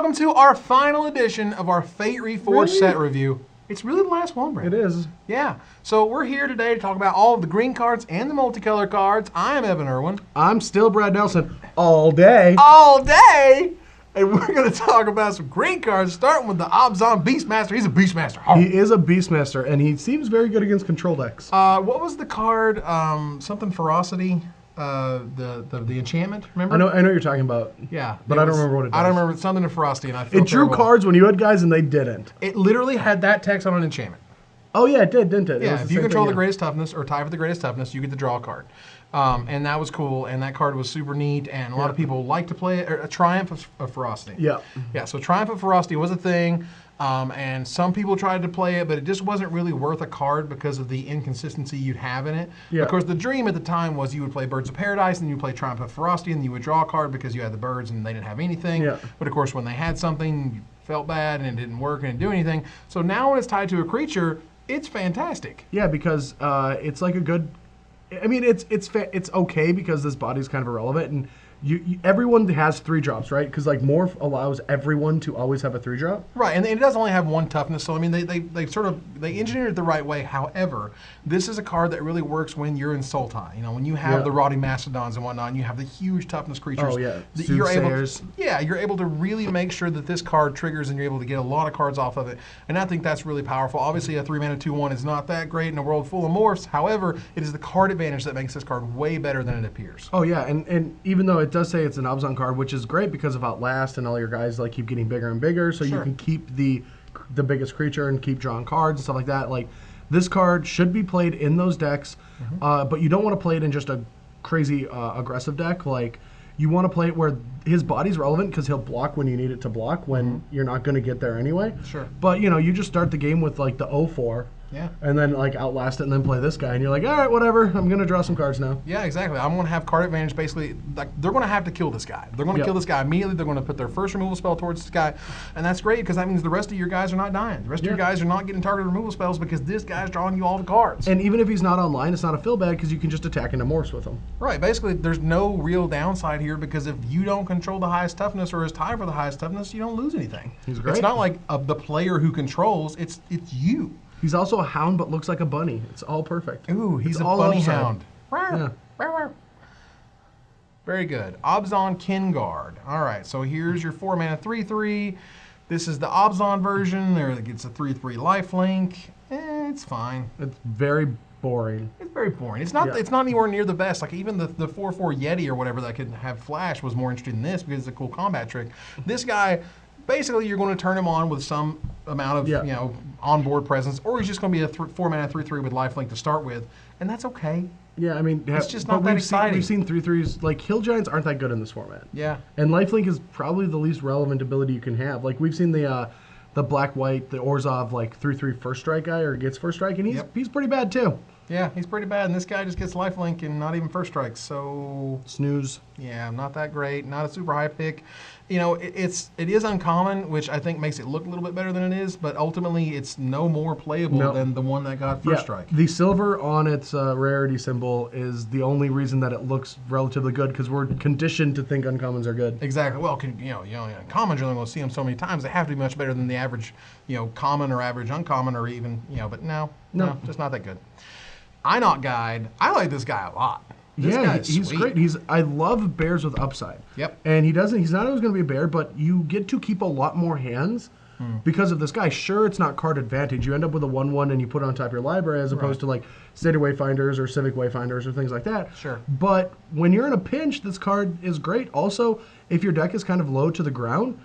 welcome to our final edition of our Fate Reforged set review. It's really the last one, Brandon. It is. Yeah. So we're here today to talk about all of the green cards and the multicolor cards. I am Evan Irwin. I'm still Brad Nelson. All day. All day! And we're going to talk about some green cards, starting with the Abzan Beastmaster. He's a Beastmaster. Oh. He is a Beastmaster, and he seems very good against control decks. What was the card? Something Ferocity? The enchantment, remember? I know what you're talking about. Yeah. But I don't remember what it does. I don't remember. Something to Ferocity, and I feel It drew terrible. cards when you had guys, and they didn't. It literally had that text on an enchantment. Oh, yeah, it did, didn't it? Yeah, if you control the greatest toughness or tie for the greatest toughness, you get to draw a card. And that was cool, and that card was super neat, and a lot of people like to play it. A Triumph of Ferocity. Yeah. Yeah, so Triumph of Ferocity was a thing, and some people tried to play it, but it just wasn't really worth a card because of the inconsistency you'd have in it. Yeah. Of course, the dream at the time was you would play Birds of Paradise, and you would play Triumph of Ferocity, and you would draw a card because you had the birds and they didn't have anything. Yeah. But of course, when they had something, you felt bad, and it didn't work, and it didn't do anything. So now when it's tied to a creature, it's fantastic. Yeah, because it's like a good. I mean, it's okay because this body's kind of irrelevant, and everyone has 3-drops, right? Because like Morph allows everyone to always have a 3-drop. Right, and it does only have 1 toughness, so I mean they engineered it the right way. However, this is a card that really works when you're in Sultai. You know, when you have the rotting mastodons and whatnot, and you have the huge toughness creatures. Oh yeah, you're able to really make sure that this card triggers, and you're able to get a lot of cards off of it. And I think that's really powerful. Obviously, a 3-mana 2/1 is not that great in a world full of morphs. However, it is the card advantage that makes this card way better than it appears. Oh yeah, and even though it does say it's an Abzan card, which is great because of Outlast and all your guys like keep getting bigger and bigger, so you can keep the biggest creature and keep drawing cards and stuff like that. Like this card should be played in those decks, but you don't want to play it in just a crazy aggressive deck. Like you want to play it where his body's relevant because he'll block when you need it to block when you're not going to get there anyway. Sure. But you know, you just start the game with like the 0/4. Yeah. And then like Outlast it and then play this guy, and you're like, all right, whatever. I'm gonna draw some cards now. Yeah, exactly. I'm gonna have card advantage. Basically, like they're gonna have to kill this guy. They're gonna kill this guy immediately. They're gonna put their first removal spell towards this guy, and that's great because that means the rest of your guys are not dying. The rest of your guys are not getting targeted removal spells because this guy's drawing you all the cards. And even if he's not online, it's not a feel bad because you can just attack into morphs with him. Right. Basically, there's no real downside here because if you don't control the highest toughness or is tied for the highest toughness, you don't lose anything. He's great. It's not like the player who controls. It's you. He's also a hound, but looks like a bunny. It's all perfect. Ooh, he's a bunny hound. Yeah. Very good. Abzan Kinguard. All right, so here's your 4-mana 3/3. This is the Abzan version. There it gets a 3/3 lifelink. It's fine. It's very boring. It's very boring. It's not. It's not anywhere near the best. Like even the 4/4 Yeti or whatever that could have flash was more interested in this because it's a cool combat trick. This guy. Basically, you're going to turn him on with some amount of onboard presence, or he's just going to be a 4-mana 3/3 with lifelink to start with, and that's okay. Yeah, I mean, it's just not that exciting. We've seen 3/3s like Hill Giants aren't that good in this format. Yeah, and lifelink is probably the least relevant ability you can have. Like we've seen the black-white, the Orzhov like 3/3 first strike guy or gets first strike, and he's pretty bad too. Yeah, he's pretty bad, and this guy just gets lifelink and not even first strike, so snooze. Yeah, not that great. Not a super high pick. You know, it is uncommon, which I think makes it look a little bit better than it is, but ultimately it's no more playable than the one that got first strike. The silver on its rarity symbol is the only reason that it looks relatively good because we're conditioned to think uncommons are good. Exactly. Well, commons you're only going to see them so many times. They have to be much better than the average, common or average uncommon or even, but no, just not that good. Einok Guide. I like this guy a lot. He's great. I love bears with upside. Yep. And he's not always going to be a bear, but you get to keep a lot more hands because of this guy. Sure, it's not card advantage. You end up with a 1/1 and you put it on top of your library as opposed to like State Wayfinders or Civic Wayfinders or things like that. Sure. But when you're in a pinch, this card is great. Also, if your deck is kind of low to the ground,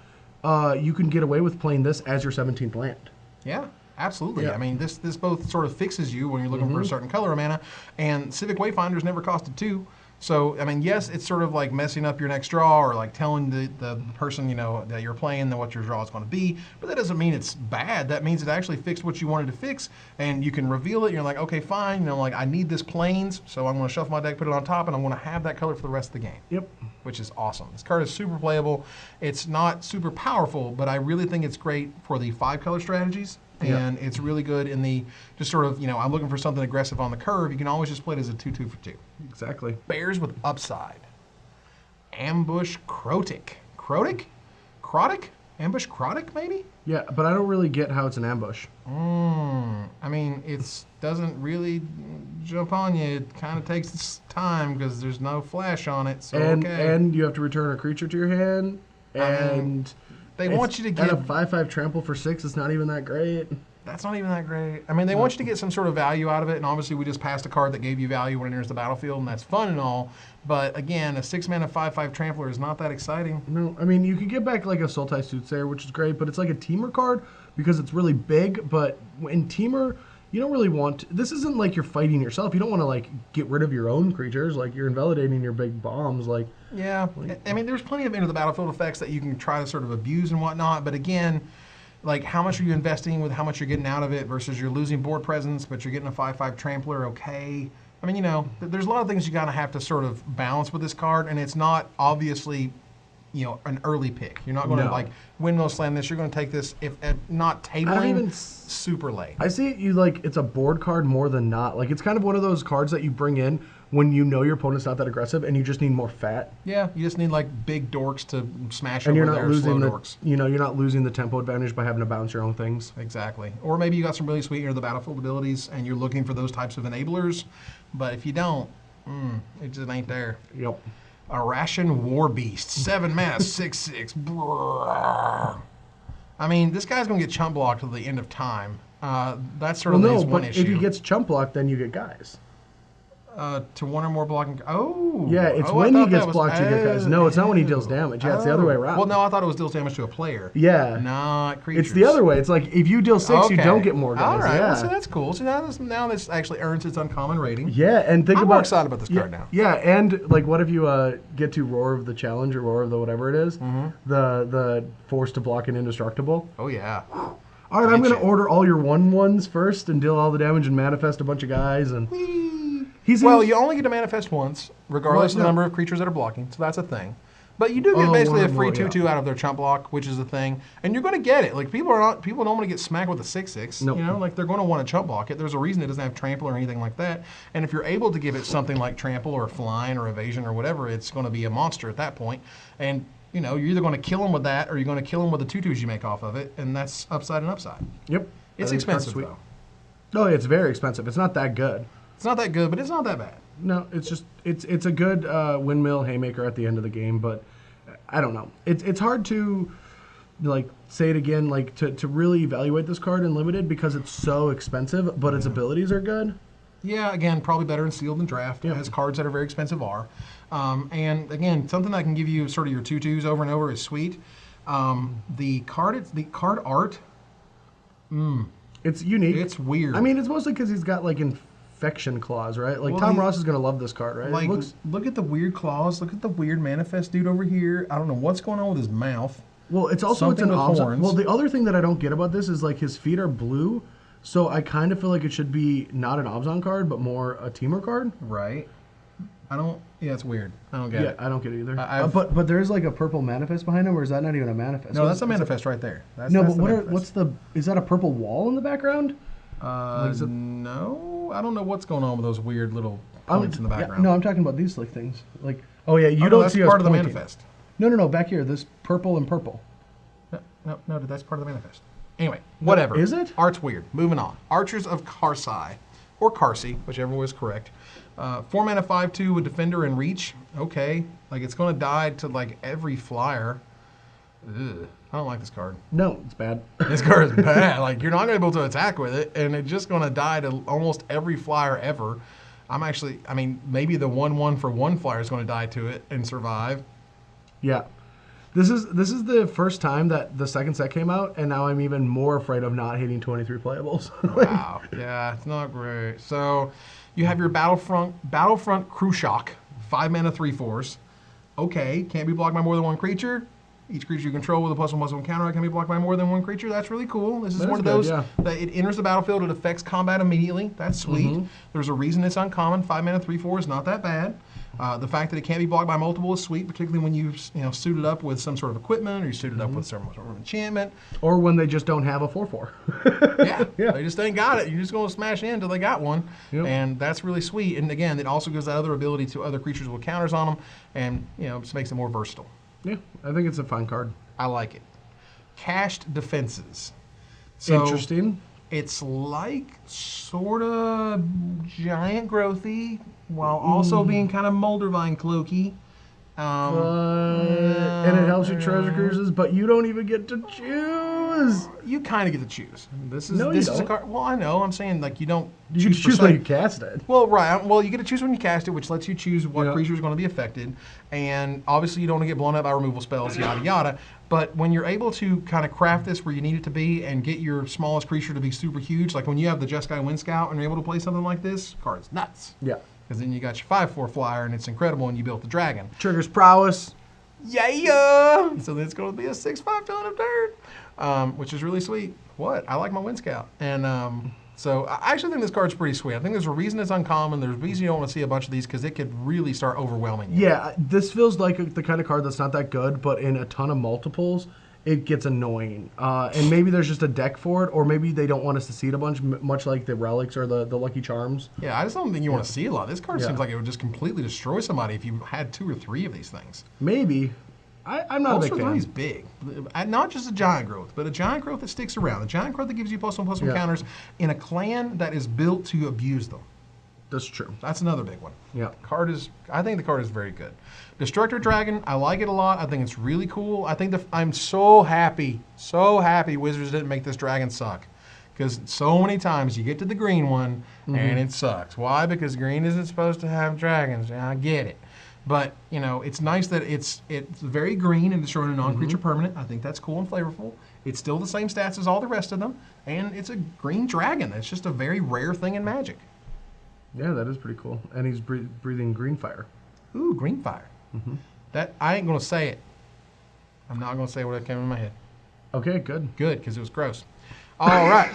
you can get away with playing this as your 17th land. Yeah. Absolutely. Yeah. I mean, this both sort of fixes you when you're looking for a certain color of mana, and Civic Wayfinders never costed 2. So, I mean, yes, it's sort of like messing up your next draw or like telling the person, that you're playing what your draw is going to be, but that doesn't mean it's bad. That means it actually fixed what you wanted to fix, and you can reveal it, and you're like, okay, fine, like I need this plains, so I'm going to shuffle my deck, put it on top, and I'm going to have that color for the rest of the game. Yep. Which is awesome. This card is super playable. It's not super powerful, but I really think it's great for the 5-color strategies. And it's really good in the, just sort of, I'm looking for something aggressive on the curve. You can always just play it as a 2/2 for 2. Exactly. Bears with upside. Ambush Crotic. Crotic? Ambush Crotic, maybe? Yeah, but I don't really get how it's an ambush. I mean, it doesn't really jump on you. It kind of takes its time because there's no flash on it. So And you have to return a creature to your hand. And they want you to get a 5/5 trample for 6. It's not even that great. That's not even that great. I mean, they want you to get some sort of value out of it, and obviously we just passed a card that gave you value when it enters the battlefield, and that's fun and all. But again, a 6-mana 5/5 Trampler is not that exciting. No, I mean, you could get back like a Sultai Soothsayer, which is great, but it's like a Teamer card because it's really big. But in Teamer, you don't really want... This isn't like you're fighting yourself. You don't want to like get rid of your own creatures. Like, you're invalidating your big bombs. Like, yeah, I mean, there's plenty of enter the battlefield effects that you can try to sort of abuse and whatnot, but again... Like, how much are you investing with how much you're getting out of it versus you're losing board presence, but you're getting a 5/5 Trampler, okay. I mean, you know, there's a lot of things you gotta have to sort of balance with this card, and it's not obviously, you know, an early pick. You're not gonna like windmill slam this. You're gonna take this if not tabling super late. I see it, you like it's a board card more than not. Like, it's kind of one of those cards that you bring in when you know your opponent's not that aggressive and you just need more fat. Yeah, you just need like big dorks to smash and over you're not their losing slow the, dorks. You know, you're not losing the tempo advantage by having to bounce your own things. Exactly. Or maybe you got some really sweet enter the battlefield abilities and you're looking for those types of enablers, but if you don't, it just ain't there. Yep. A Ration War Beast, 7 mana, 6/6. I mean, this guy's gonna get chump blocked till the end of time. That's sort of his one issue. If he gets chump blocked, then you get guys. To one or more blocking. Oh. Yeah, it's when he gets blocked you get guys. No, it's not when he deals damage. Yeah, it's the other way around. Well, no, I thought it was deals damage to a player. Yeah. Not creatures. It's the other way. It's like if you deal 6, you don't get more guys. All right, yeah. well, so that's cool. So now this actually earns its uncommon rating. Yeah, and think I'm about... more excited about this card now. Yeah, and like what if you get to Roar of the Challenge or Roar of the whatever it is, the force to block an indestructible. Oh, yeah. All right, I'm going to order all your 1/1s first and deal all the damage and manifest a bunch of guys. And well, you only get to manifest once, regardless of the number of creatures that are blocking, so that's a thing. But you do get basically a free 2/2 out of their chump block, which is a thing, and you're going to get it. Like people don't want to get smacked with a 6/6. Nope. You know, like they're going to want to chump block it. There's a reason it doesn't have trample or anything like that. And if you're able to give it something like trample or flying or evasion or whatever, it's going to be a monster at that point. And you know, you're either going to kill them with that or you're going to kill them with the 2/2s you make off of it, and that's upside and upside. Yep. It's expensive though. Oh, it's very expensive. It's not that good. It's not that good, but it's not that bad. No, it's just it's a good windmill haymaker at the end of the game, but I don't know. It's hard to like say it again, like to really evaluate this card in limited because it's so expensive, but its abilities are good. Yeah, again, probably better in sealed than draft, as cards that are very expensive are. And again, something that can give you sort of your 2/2s over and over is sweet. The card art. It's unique. It's weird. I mean, it's mostly because he's got like infection claws, right? Like Tom Ross is gonna love this card, right? Like, look at the weird claws. Look at the weird manifest dude over here. I don't know what's going on with his mouth. Well, it's also Something it's an with Obzon. horns. Well, the other thing that I don't get about this is like his feet are blue, so I kind of feel like it should be not an Obzon card, but more a Teamer card. Right. I don't. Yeah, it's weird. I don't get it. Yeah, I don't get it either. But there's like a purple manifest behind him, or is that not even a manifest? No, that's a manifest right there. That's but the what's the? Is that a purple wall in the background? No, I don't know what's going on with those weird little points in the background. No, I'm talking about these like things. Like, oh yeah, you don't that's see part us of the pointing. manifest. No, back here, this purple and purple. No, that's part of the manifest. Anyway, whatever. Is it? Art's weird. Moving on. Archers of Karsai, or Karsi, whichever was correct. 4 mana 5/2 with Defender and Reach. Okay, like it's going to die to like every flyer. Ugh. I don't like this card. No, it's bad. This card is bad. Like you're not going to be able to attack with it, and it's just going to die to almost every flyer ever. I mean, maybe the 1/1 for 1 flyer is going to die to it and survive. Yeah. This is the first time that the second set came out, and now I'm even more afraid of not hitting 23 playables. Wow. Yeah, it's not great. So you have your Battlefront Krushok, 5 mana 3/4s. Okay, can't be blocked by more than 1 creature. Each creature you control with a +1/+1 counter can be blocked by more than 1 creature. That's really cool. This is one of those that it enters the battlefield, it affects combat immediately. That's sweet. There's a reason it's uncommon. 5 mana 3/4 is not that bad. The fact that it can't be blocked by multiple is sweet, particularly when you suit it up with some sort of equipment or you suit it up with some sort of enchantment. Or when they just don't have a 4/4. Yeah, they just ain't got it. You're just going to smash in until they got one. Yep. And that's really sweet. And again, it also gives that other ability to other creatures with counters on them and just makes it more versatile. Yeah, I think it's a fine card. I like it. cached defenses. So Interesting. it's like sort of giant growthy while also being kind of Moldervine cloaky. And it helps your treasure cruises, but you don't even get to choose. You kind of get to choose. This is No, this you is a don't. card. Well, I know. I'm saying like you don't. You get to choose per when se. you cast it. Well, right. Well, you get to choose when you cast it, which lets you choose what Yeah. creature is going to be affected, and obviously you don't want to get blown up by removal spells, yada yada. But when you're able to kind of craft this where you need it to be and get your smallest creature to be super huge, like when you have the Jeskai Wind Scout and you're able to play something like this, card's nuts. Yeah. Because then you got your 5/4 flyer and it's incredible, and you built the dragon. Triggers prowess. Yeah. So then it's going to be a 6/5 villain of dirt, which is really sweet. What? I like my Wind Scout, and so I actually think this card's pretty sweet. I think there's a reason it's uncommon. There's a reason you don't want to see a bunch of these because it could really start overwhelming you. Yeah, this feels like the kind of card that's not that good, but in a ton of multiples, it gets annoying. And maybe there's just a deck for it, or maybe they don't want us to see it a bunch, much like the relics or the Lucky Charms. Yeah, I just don't think you want to see a lot. This card Yeah. seems like it would just completely destroy somebody if you had 2 or 3 of these things. Maybe. I'm not a Ulcer big 3 fan. is big. Not just a giant growth, but a giant growth that sticks around. A giant growth that gives you +1/+1 Yeah. counters in a clan that is built to abuse them. That's true. That's another big one. Yeah. I think the card is very good. Destructor Dragon, I like it a lot. I think it's really cool. I think I'm so happy Wizards didn't make this dragon suck. Because so many times you get to the green one and it sucks. Why? Because green isn't supposed to have dragons. Yeah, I get it. But, you know, it's nice that it's very green and destroying a non-creature permanent. I think that's cool and flavorful. It's still the same stats as all the rest of them. And it's a green dragon. It's just a very rare thing in Magic. Yeah, that is pretty cool. And he's breathing green fire. Ooh, green fire. That I ain't gonna say it. I'm not gonna say what came in my head. Okay, good. Good, because it was gross. All right,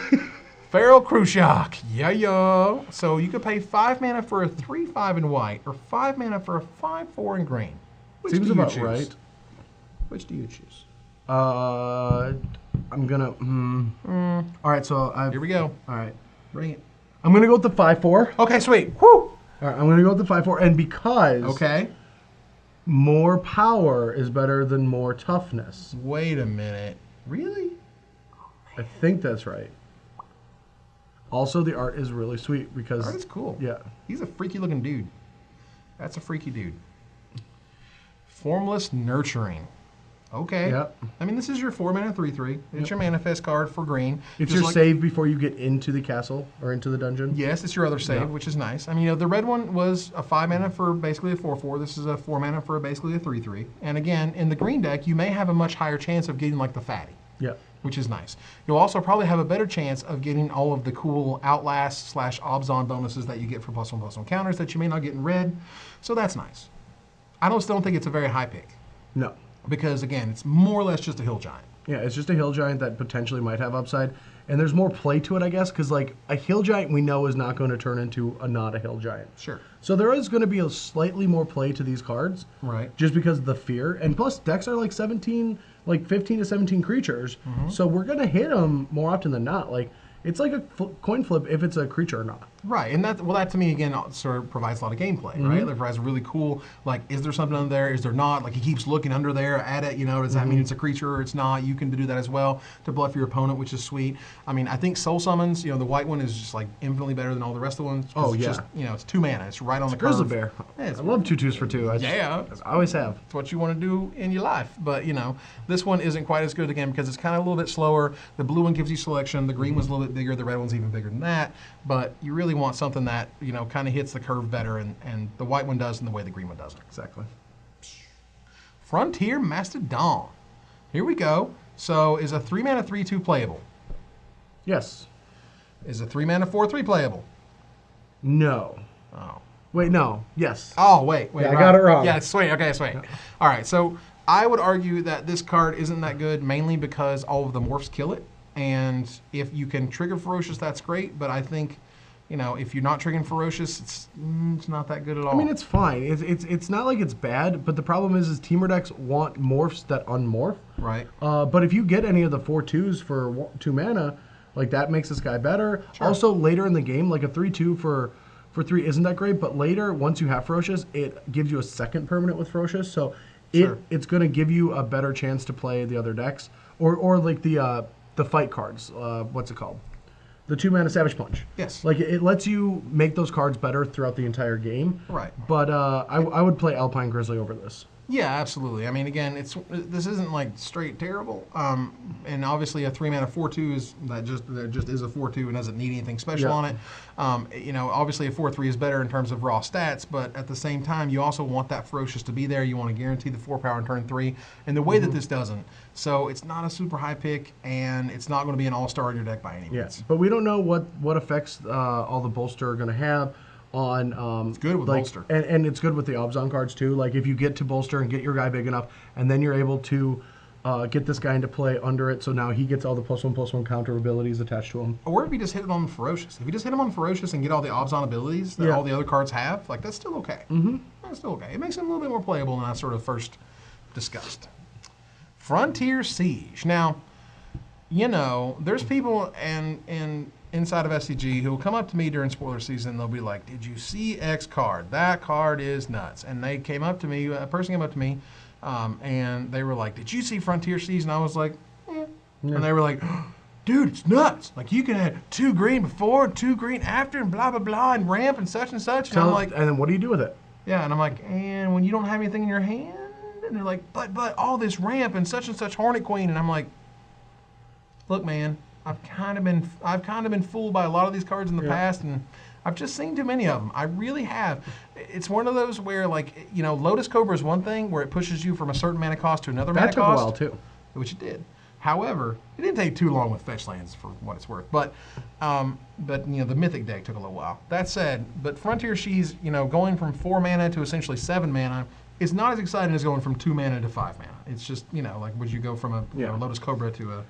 Feral Cruciak. Yeah. So you could pay 5 mana for a 3/5 in white, or 5 mana for a 5/4 in green. Which Seems do you about choose? right. Which do you choose? I'm gonna. All right, so Here we go. All right, Bring it. I'm gonna go with the 5/4. Okay, sweet. Woo. All right, I'm gonna go with the 5/4, and because Okay. more power is better than more toughness. Wait a minute. Really? I think that's right. Also, the art is really sweet because Art is cool. yeah, He's a freaky looking dude. That's a freaky dude. Formless Nurturing. Okay. Yep. I mean, this is your 4 mana 3/3. It's your manifest card for green. it's Just your like- save before you get into the castle or into the dungeon. Yes, it's your other save, Yeah. which is nice. I mean, you know, the red one was a 5 mana for basically a 4/4. This is a 4 mana for basically a 3/3. And again, in the green deck, you may have a much higher chance of getting like the fatty, Yeah. which is nice. You'll also probably have a better chance of getting all of the cool Outlast/Obzon bonuses that you get for +1/+1 counters that you may not get in red. So that's nice. I still don't think it's a very high pick No. because, again, it's more or less just a hill giant. Yeah, it's just a hill giant that potentially might have upside, and there's more play to it, I guess, because like a hill giant we know is not going to turn into a not a hill giant. Sure. So there is going to be a slightly more play to these cards, Right. just because of the fear, and plus decks are like 15 to 17 creatures, so we're going to hit them more often than not. Like it's like a coin flip if it's a creature or not. Right, and that to me again sort of provides a lot of gameplay, right? It provides really cool, like, is there something under there? Is there not? Like he keeps looking under there at it, you know, does that mean it's a creature or it's not? You can do that as well to bluff your opponent, which is sweet. I mean, I think Soul Summons, you know, the white one is just like infinitely better than all the rest of the ones. 'Cause Oh, it's yeah. just, you know, it's 2 mana. It's right on the Grizzly curve. bear. Yeah, it's I love 2/2s for 2. Yeah. I always have. It's what you want to do in your life. But, you know, this one isn't quite as good again because it's kind of a little bit slower. The blue one gives you selection. The green one's a little bit bigger. The red one's even bigger than that. But you really want something that, you know, kind of hits the curve better, and the white one does in the way the green one doesn't. Exactly. Frontier Mastodon. Here we go. So is a 3 mana 3/2 playable? Yes. Is a 3 mana 4/3 playable? No. Oh. Wait, no. Yes. Oh, wait. Yeah, I right. got it wrong. Yeah, sweet. Okay, sweet. All right, so I would argue that this card isn't that good mainly because all of the morphs kill it. And if you can trigger Ferocious, that's great. But I think, you know, if you're not triggering Ferocious, it's not that good at all. I mean, it's fine. It's not like it's bad, but the problem is teamer decks want morphs that unmorph. right. But if you get any of the 4/2s for 2 mana, like that makes this guy better. Sure. Also, later in the game, like a 3/2 for 3 isn't that great, but later, once you have Ferocious, it gives you a second permanent with Ferocious, so Sure. it's going to give you a better chance to play the other decks. or like the fight cards. What's it called? The 2-mana Savage Punch. Yes. Like it lets you make those cards better throughout the entire game. Right. But I would play Alpine Grizzly over this. Yeah, absolutely. I mean, again, this isn't like straight terrible. And obviously a 3-mana 4/2 is that just is a 4/2 and doesn't need anything special on it. Obviously a 4/3 is better in terms of raw stats, but at the same time, you also want that Ferocious to be there. You want to guarantee the 4 power in turn 3, and the way that this doesn't. So it's not a super high pick, and it's not going to be an all-star in your deck by any means. Yes, but we don't know what effects all the bolster are going to have on it's good with bolster, and it's good with the Obzon cards too. Like if you get to bolster and get your guy big enough, and then you're able to get this guy into play under it, so now he gets all the +1/+1 counter abilities attached to him. Or if you just hit it on Ferocious, if you just hit him on Ferocious and get all the Obzon abilities that all the other cards have, like that's still okay. That's still okay. It makes him a little bit more playable than I sort of first discussed. Frontier Siege. Now, there's people and inside of SCG who will come up to me during spoiler season and they'll be like, did you see X card? That card is nuts. And they came up to me, a person came up to me, and they were like, did you see Frontier Siege? And I was like, yeah. And they were like, dude, it's nuts. Like you can have 2 green before, 2 green after, and blah, blah, blah, and ramp and such and such. And I'm like, and then what do you do with it? Yeah, and I'm like, and when you don't have anything in your hand? And they're like, but all this ramp and such Hornet Queen. And I'm like, look, man, I've kind of been fooled by a lot of these cards in the past, and I've just seen too many of them. I really have. It's one of those where, like, Lotus Cobra is one thing where it pushes you from a certain mana cost to another mana cost. That took a while too, which it did. However, it didn't take too long with fetch lands for what it's worth. But the Mythic deck took a little while. That said, but Frontier Siege, going from 4 mana to essentially 7 mana is not as exciting as going from 2 mana to 5 mana. It's just like would you go from a Lotus Cobra to a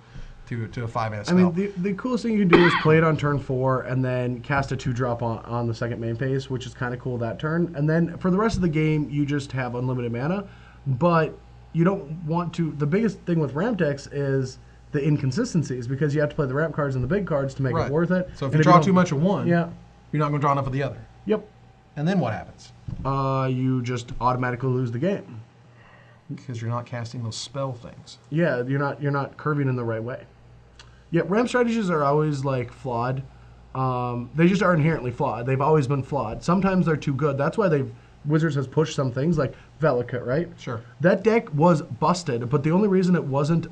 5-mana spell. I mean, the coolest thing you can do is play it on turn 4 and then cast a 2-drop on the second main phase, which is kind of cool that turn. And then for the rest of the game, you just have unlimited mana. But you don't want to. The biggest thing with ramp decks is the inconsistencies because you have to play the ramp cards and the big cards to make it worth it. So if you draw too much of one, you're not going to draw enough of the other. Yep. And then what happens? You just automatically lose the game because you're not casting those spell things. Yeah, you're not curving in the right way. Yeah, ramp strategies are always like flawed. They just are inherently flawed. They've always been flawed. Sometimes they're too good. That's why Wizards has pushed some things like Valakut, right? Sure. That deck was busted, but the only reason it wasn't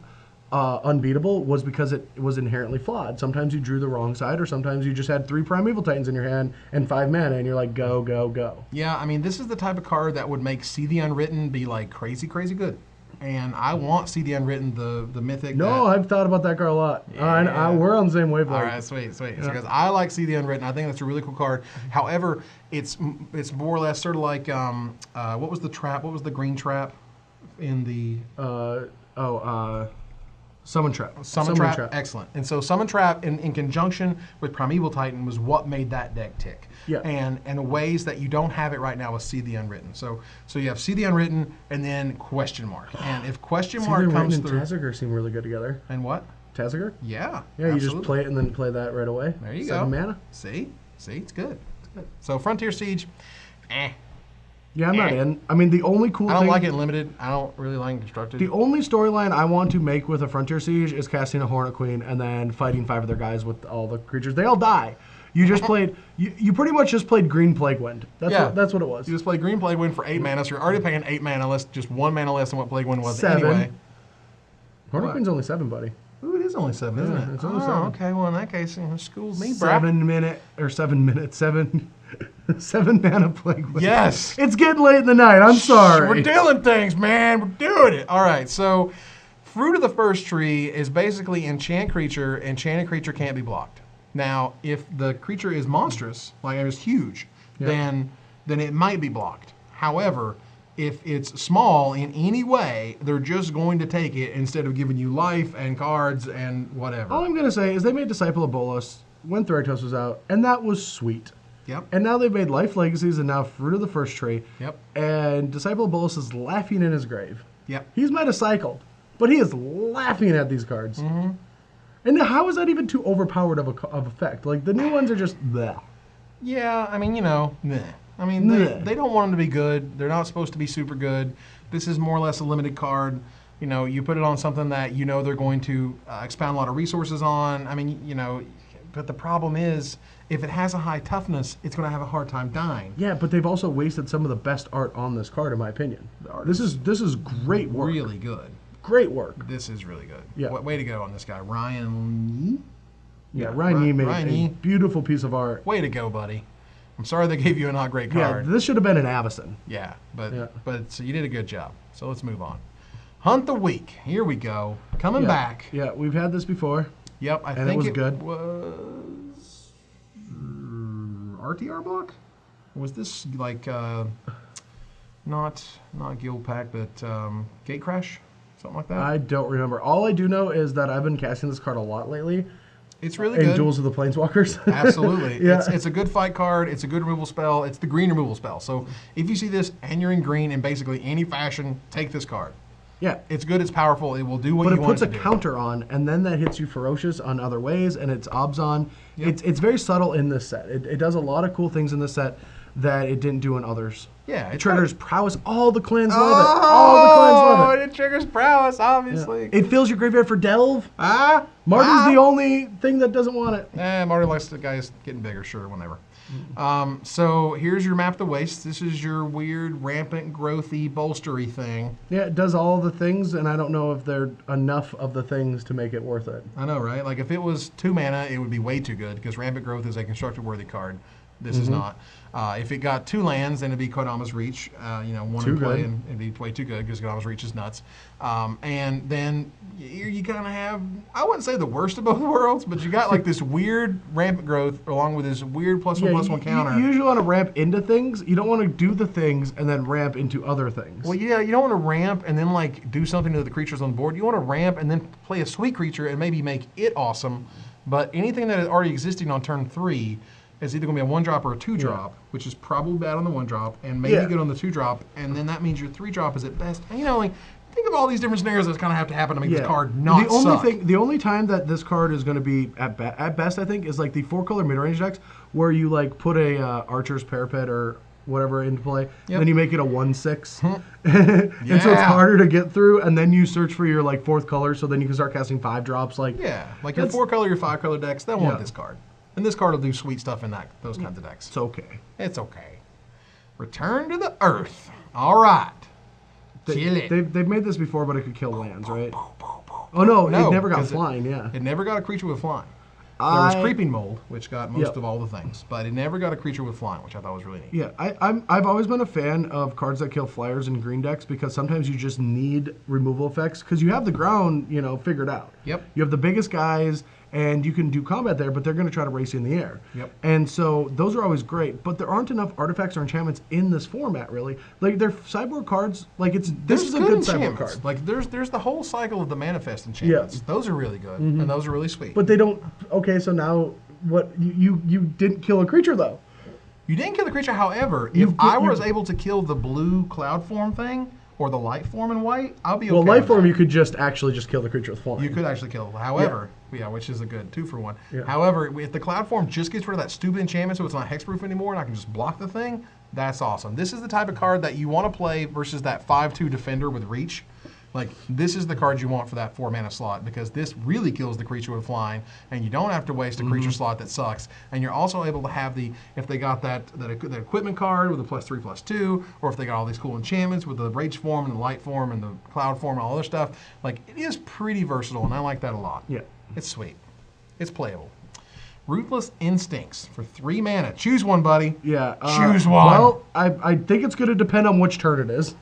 unbeatable was because it was inherently flawed. Sometimes you drew the wrong side, or sometimes you just had 3 Primeval Titans in your hand and 5 mana, and you're like, go, go, go. Yeah, I mean, this is the type of card that would make See the Unwritten be like crazy, crazy good. And I want See the Unwritten, the Mythic. No, I've thought about that card a lot. Yeah. We're on the same wavelength. All right, sweet. Yeah. Because I like See the Unwritten. I think that's a really cool card. However, it's more or less sort of like what was the trap? What was the green trap in the Summon Trap. Summon Trap, excellent. And so Summon Trap in conjunction with Primeval Titan was what made that deck tick. Yeah. And ways that you don't have it right now with See the Unwritten. So you have See the Unwritten and then question mark. And if question mark comes through, and Tazagar seem really good together. And what? Tazagar? Yeah. Yeah, absolutely. You just play it and then play that right away. There you 7 go. mana. See, it's good. So Frontier Siege, Yeah, I'm not in. I mean, the only cool thing... I don't like it limited. I don't really like constructed. The only storyline I want to make with a Frontier Siege is casting a Hornet Queen and then fighting 5 of their guys with all the creatures. They all die. You just played... You pretty much just played Green Plague Wind. That's what it was. You just played Green Plague Wind for 8 mana, so you're already paying 8 mana less, just 1 mana less than what Plague Wind was 7. anyway. Hornet Queen's only 7, buddy. Ooh, it is only 7, isn't it? It's only 7. Okay, well in that case, schooled me, bro. 7 mana Plague Wind. Yes. It's getting late in the night. I'm sorry. We're doing things, man. We're doing it. All right, so Fruit of the First Tree is basically enchant creature. Enchanted creature can't be blocked. Now, if the creature is monstrous, like it is huge, then it might be blocked. However, if it's small in any way, they're just going to take it instead of giving you life and cards and whatever. All I'm going to say is they made Disciple of Bolas when Theritos was out, and that was sweet. Yep. And now they've made Life Legacies and now Fruit of the First Tree. Yep. And Disciple of Bolas is laughing in his grave. Yep. He's metacycled, but he is laughing at these cards. Mm-hmm. And how is that even too overpowered of effect? Like, the new ones are just bleh. Yeah, I mean, meh. I mean, they don't want them to be good. They're not supposed to be super good. This is more or less a limited card. You know, you put it on something that you know they're going to expound a lot of resources on. I mean, you know, but the problem is, if it has a high toughness, it's going to have a hard time dying. Yeah, but they've also wasted some of the best art on this card, in my opinion. This is great work. Really good. Great work. This is really good. Yeah. Way to go on this guy, Ryan. Yeah, Ryan Yee made a beautiful piece of art. Way to go, buddy. I'm sorry they gave you a not great card. Yeah, this should have been an Avacyn. Yeah, but so you did a good job. So let's move on. Hunt the Week. Here we go. Coming back. Yeah, we've had this before. Yep, I think it was good. Was RTR block? Or was this like not Guild Pack, but Gate Crash? Something like that? I don't remember. All I do know is that I've been casting this card a lot lately. It's really good. In Duels of the Planeswalkers. Absolutely. Yeah. It's a good fight card. It's a good removal spell. It's the green removal spell. So if you see this and you're in green in basically any fashion, take this card. Yeah. It's good. It's powerful. It will do what but you want it to do. But it puts a counter on, and then that hits you ferocious on other ways, and it's Obzon. Yep. It's very subtle in this set. It does a lot of cool things in this set that it didn't do in others. Yeah. It triggers prowess. All the clans love it. All the clans love it. It triggers prowess, obviously. Yeah. It fills your graveyard for Delve. Marty's the only thing that doesn't want it. Marty likes the guys getting bigger, sure, whenever. So here's your Map the Waste. This is your weird, rampant, growthy, bolstery thing. Yeah, it does all the things, and I don't know if there are enough of the things to make it worth it. I know, right? Like if it was 2 mana, it would be way too good because Rampant Growth is a constructed worthy card. This is not. If it got 2 lands, then it'd be Kodama's Reach. You know, 1 in play, and it'd be way too good because Kodama's Reach is nuts. And then you kind of have, I wouldn't say the worst of both worlds, but you got like this weird Rampant Growth along with this weird +1/+1 counter. You usually want to ramp into things. You don't want to do the things and then ramp into other things. Well, yeah, you don't want to ramp and then like do something to the creatures on the board. You want to ramp and then play a sweet creature and maybe make it awesome. But anything that is already existing on turn 3 is either going to be a 1-drop or a 2-drop, which is probably bad on the 1-drop and maybe good on the 2-drop, and then that means your 3-drop is at best. And, you know, like think of all these different scenarios that kind of have to happen to make this card not suck. The only time that this card is going to be at best, I think, is like the 4-color mid-range decks where you like put a Archer's Parapet or whatever into play, then you make it a 1/6, and so it's harder to get through. And then you search for your like 4th color, so then you can start casting 5-drops. Like like your 4-color, your 5-color decks, they'll want this card. And this card will do sweet stuff in those kinds of decks. It's okay. It's okay. Return to the Earth. All right. Kill it. They've made this before, but it could kill lands, right? Oh, no, it never got flying, It never got a creature with flying. There was Creeping Mold, which got most of all the things, but it never got a creature with flying, which I thought was really neat. Yeah, I've always been a fan of cards that kill flyers in green decks because sometimes you just need removal effects because you have the ground, you know, figured out. Yep. You have the biggest guys, and you can do combat there, but they're going to try to race you in the air. Yep. And so those are always great, but there aren't enough artifacts or enchantments in this format, really. Like they're sideboard cards. Like this is a good sideboard card. Like there's the whole cycle of the manifest enchantments. Yeah. Those are really good, and those are really sweet. But they don't. Okay, so now what? You didn't kill a creature though. You didn't kill the creature. However, if I was able to kill the blue cloud form thing, or the light form in white, I'll be okay. Well, light form, you could just kill the creature with flying. You could actually kill it. However, which is a good 2-for-1. Yeah. However, if the cloud form just gets rid of that stupid enchantment so it's not hexproof anymore and I can just block the thing, that's awesome. This is the type of card that you want to play versus that 5/2 defender with reach. Like, this is the card you want for that 4-mana slot because this really kills the creature with flying, and you don't have to waste a creature slot that sucks. And you're also able to have if they got that equipment card with a +3/+2, or if they got all these cool enchantments with the rage form and the light form and the cloud form and all other stuff, like, it is pretty versatile, and I like that a lot. Yeah. It's sweet. It's playable. Ruthless Instincts for 3 mana. Choose one, buddy. Yeah. Choose one. Well, I think it's going to depend on which turn it is.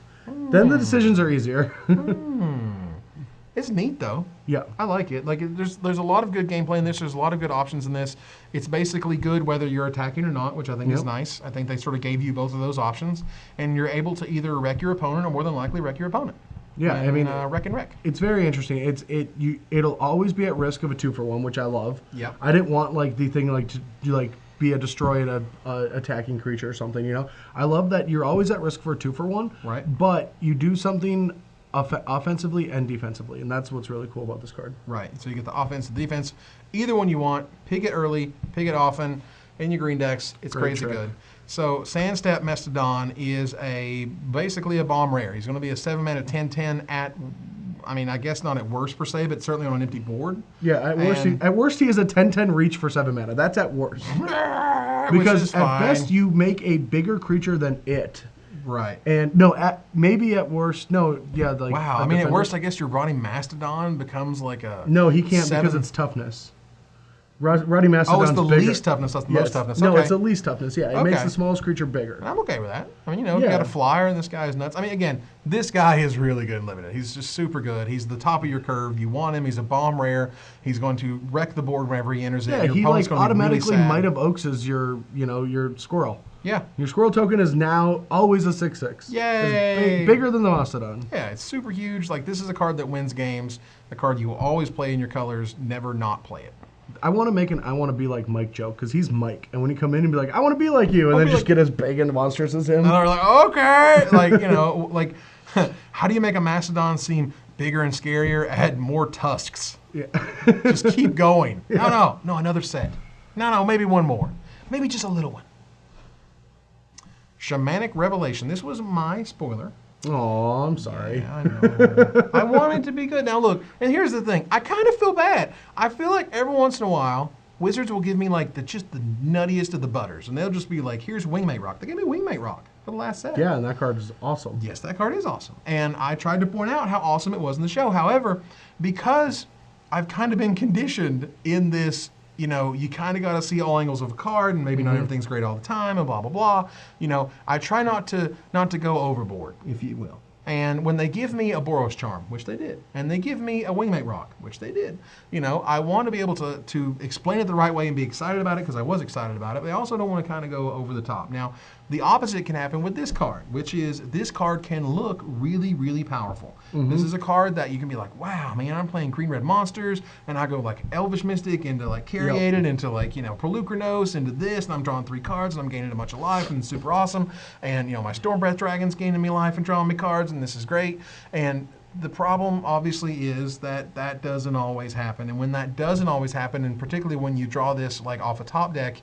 Then the decisions are easier. It's neat though. Yeah, I like it. Like there's a lot of good gameplay in this. There's a lot of good options in this. It's basically good whether you're attacking or not, which I think is nice. I think they sort of gave you both of those options, and you're able to either wreck your opponent or more than likely wreck your opponent. Yeah, and, I mean, wreck and wreck. It's very interesting. It'll always be at risk of a 2-for-1, which I love. Yeah. I didn't want like the thing like to like be a destroy a attacking creature or something. You know, I love that you're always at risk for a 2-for-1. Right. But you do something offensively and defensively, and that's what's really cool about this card. Right. So you get the offense, the defense, either one you want. Pick it early, pick it often. In your green decks, it's crazy good. So Sandstep Mastodon is basically a bomb rare. He's going to be a 7-mana 10/10 at I mean, I guess not at worst per se, but certainly on an empty board. Yeah, at worst he is a 10/10 reach for 7 mana. That's at worst. Which Because is at fine. best you make a bigger creature than it. Right. And no, maybe at worst, no, yeah, like Wow. a I mean, at defender. worst, I guess your Rotting Mastodon becomes like a. No, he can't 7. because it's toughness. Roddy Mastodon's Oh, it's the bigger. least toughness, not the Yes. most toughness. No, okay. it's the least toughness. Yeah, it makes Okay. the smallest creature bigger. I'm okay with that. I mean, you Yeah. got a flyer, and this guy is nuts. I mean, again, this guy is really good in limited. He's just super good. He's the top of your curve. You want him. He's a bomb rare. He's going to wreck the board whenever he enters it. Yeah, Your he opponent's like gonna be really automatically sad. Might of Oaks is your squirrel. Yeah. Your squirrel token is now always a 6/6. Yay! It's bigger than the Mastodon. Yeah, it's super huge. Like, this is a card that wins games. The card you will always play in your colors, never not play it. I want to make an I want to be like Mike joke because he's Mike, and when he come in and be like I want to be like you, and then be just like- get as big and monstrous as him. And they're like, okay. Like, like, how do you make a Mastodon seem bigger and scarier? Add more tusks. Yeah. Just keep going. No, another set. No, maybe one more. Maybe just a little one. Shamanic Revelation. This was my spoiler. Oh, I'm sorry. Yeah, I know. I want it to be good. Now look, and here's the thing. I kind of feel bad. I feel like every once in a while, Wizards will give me like just the nuttiest of the butters, and they'll just be like, "Here's Wingmate Rock." They gave me Wingmate Rock for the last set. Yeah, and that card is awesome. Yes, that card is awesome. And I tried to point out how awesome it was in the show. However, because I've kind of been conditioned in this, you kind of got to see all angles of a card, and maybe not everything's great all the time, and blah, blah, blah. I try not to go overboard, if you will. And when they give me a Boros Charm, which they did, and they give me a Wingmate Rock, which they did, I want to be able to explain it the right way and be excited about it because I was excited about it, but I also don't want to kind of go over the top. Now, the opposite can happen with this card, which is this card can look really, really powerful. This is a card that you can be like, wow, man, I'm playing green-red monsters, and I go like Elvish Mystic into like Cariated, into like, Pelucranos, into this, and I'm drawing 3 cards, and I'm gaining a bunch of life, and it's super awesome. And, my Stormbreath Dragon's gaining me life and drawing me cards, and this is great. And the problem, obviously, is that that doesn't always happen. And when that doesn't always happen, and particularly when you draw this like off a top deck,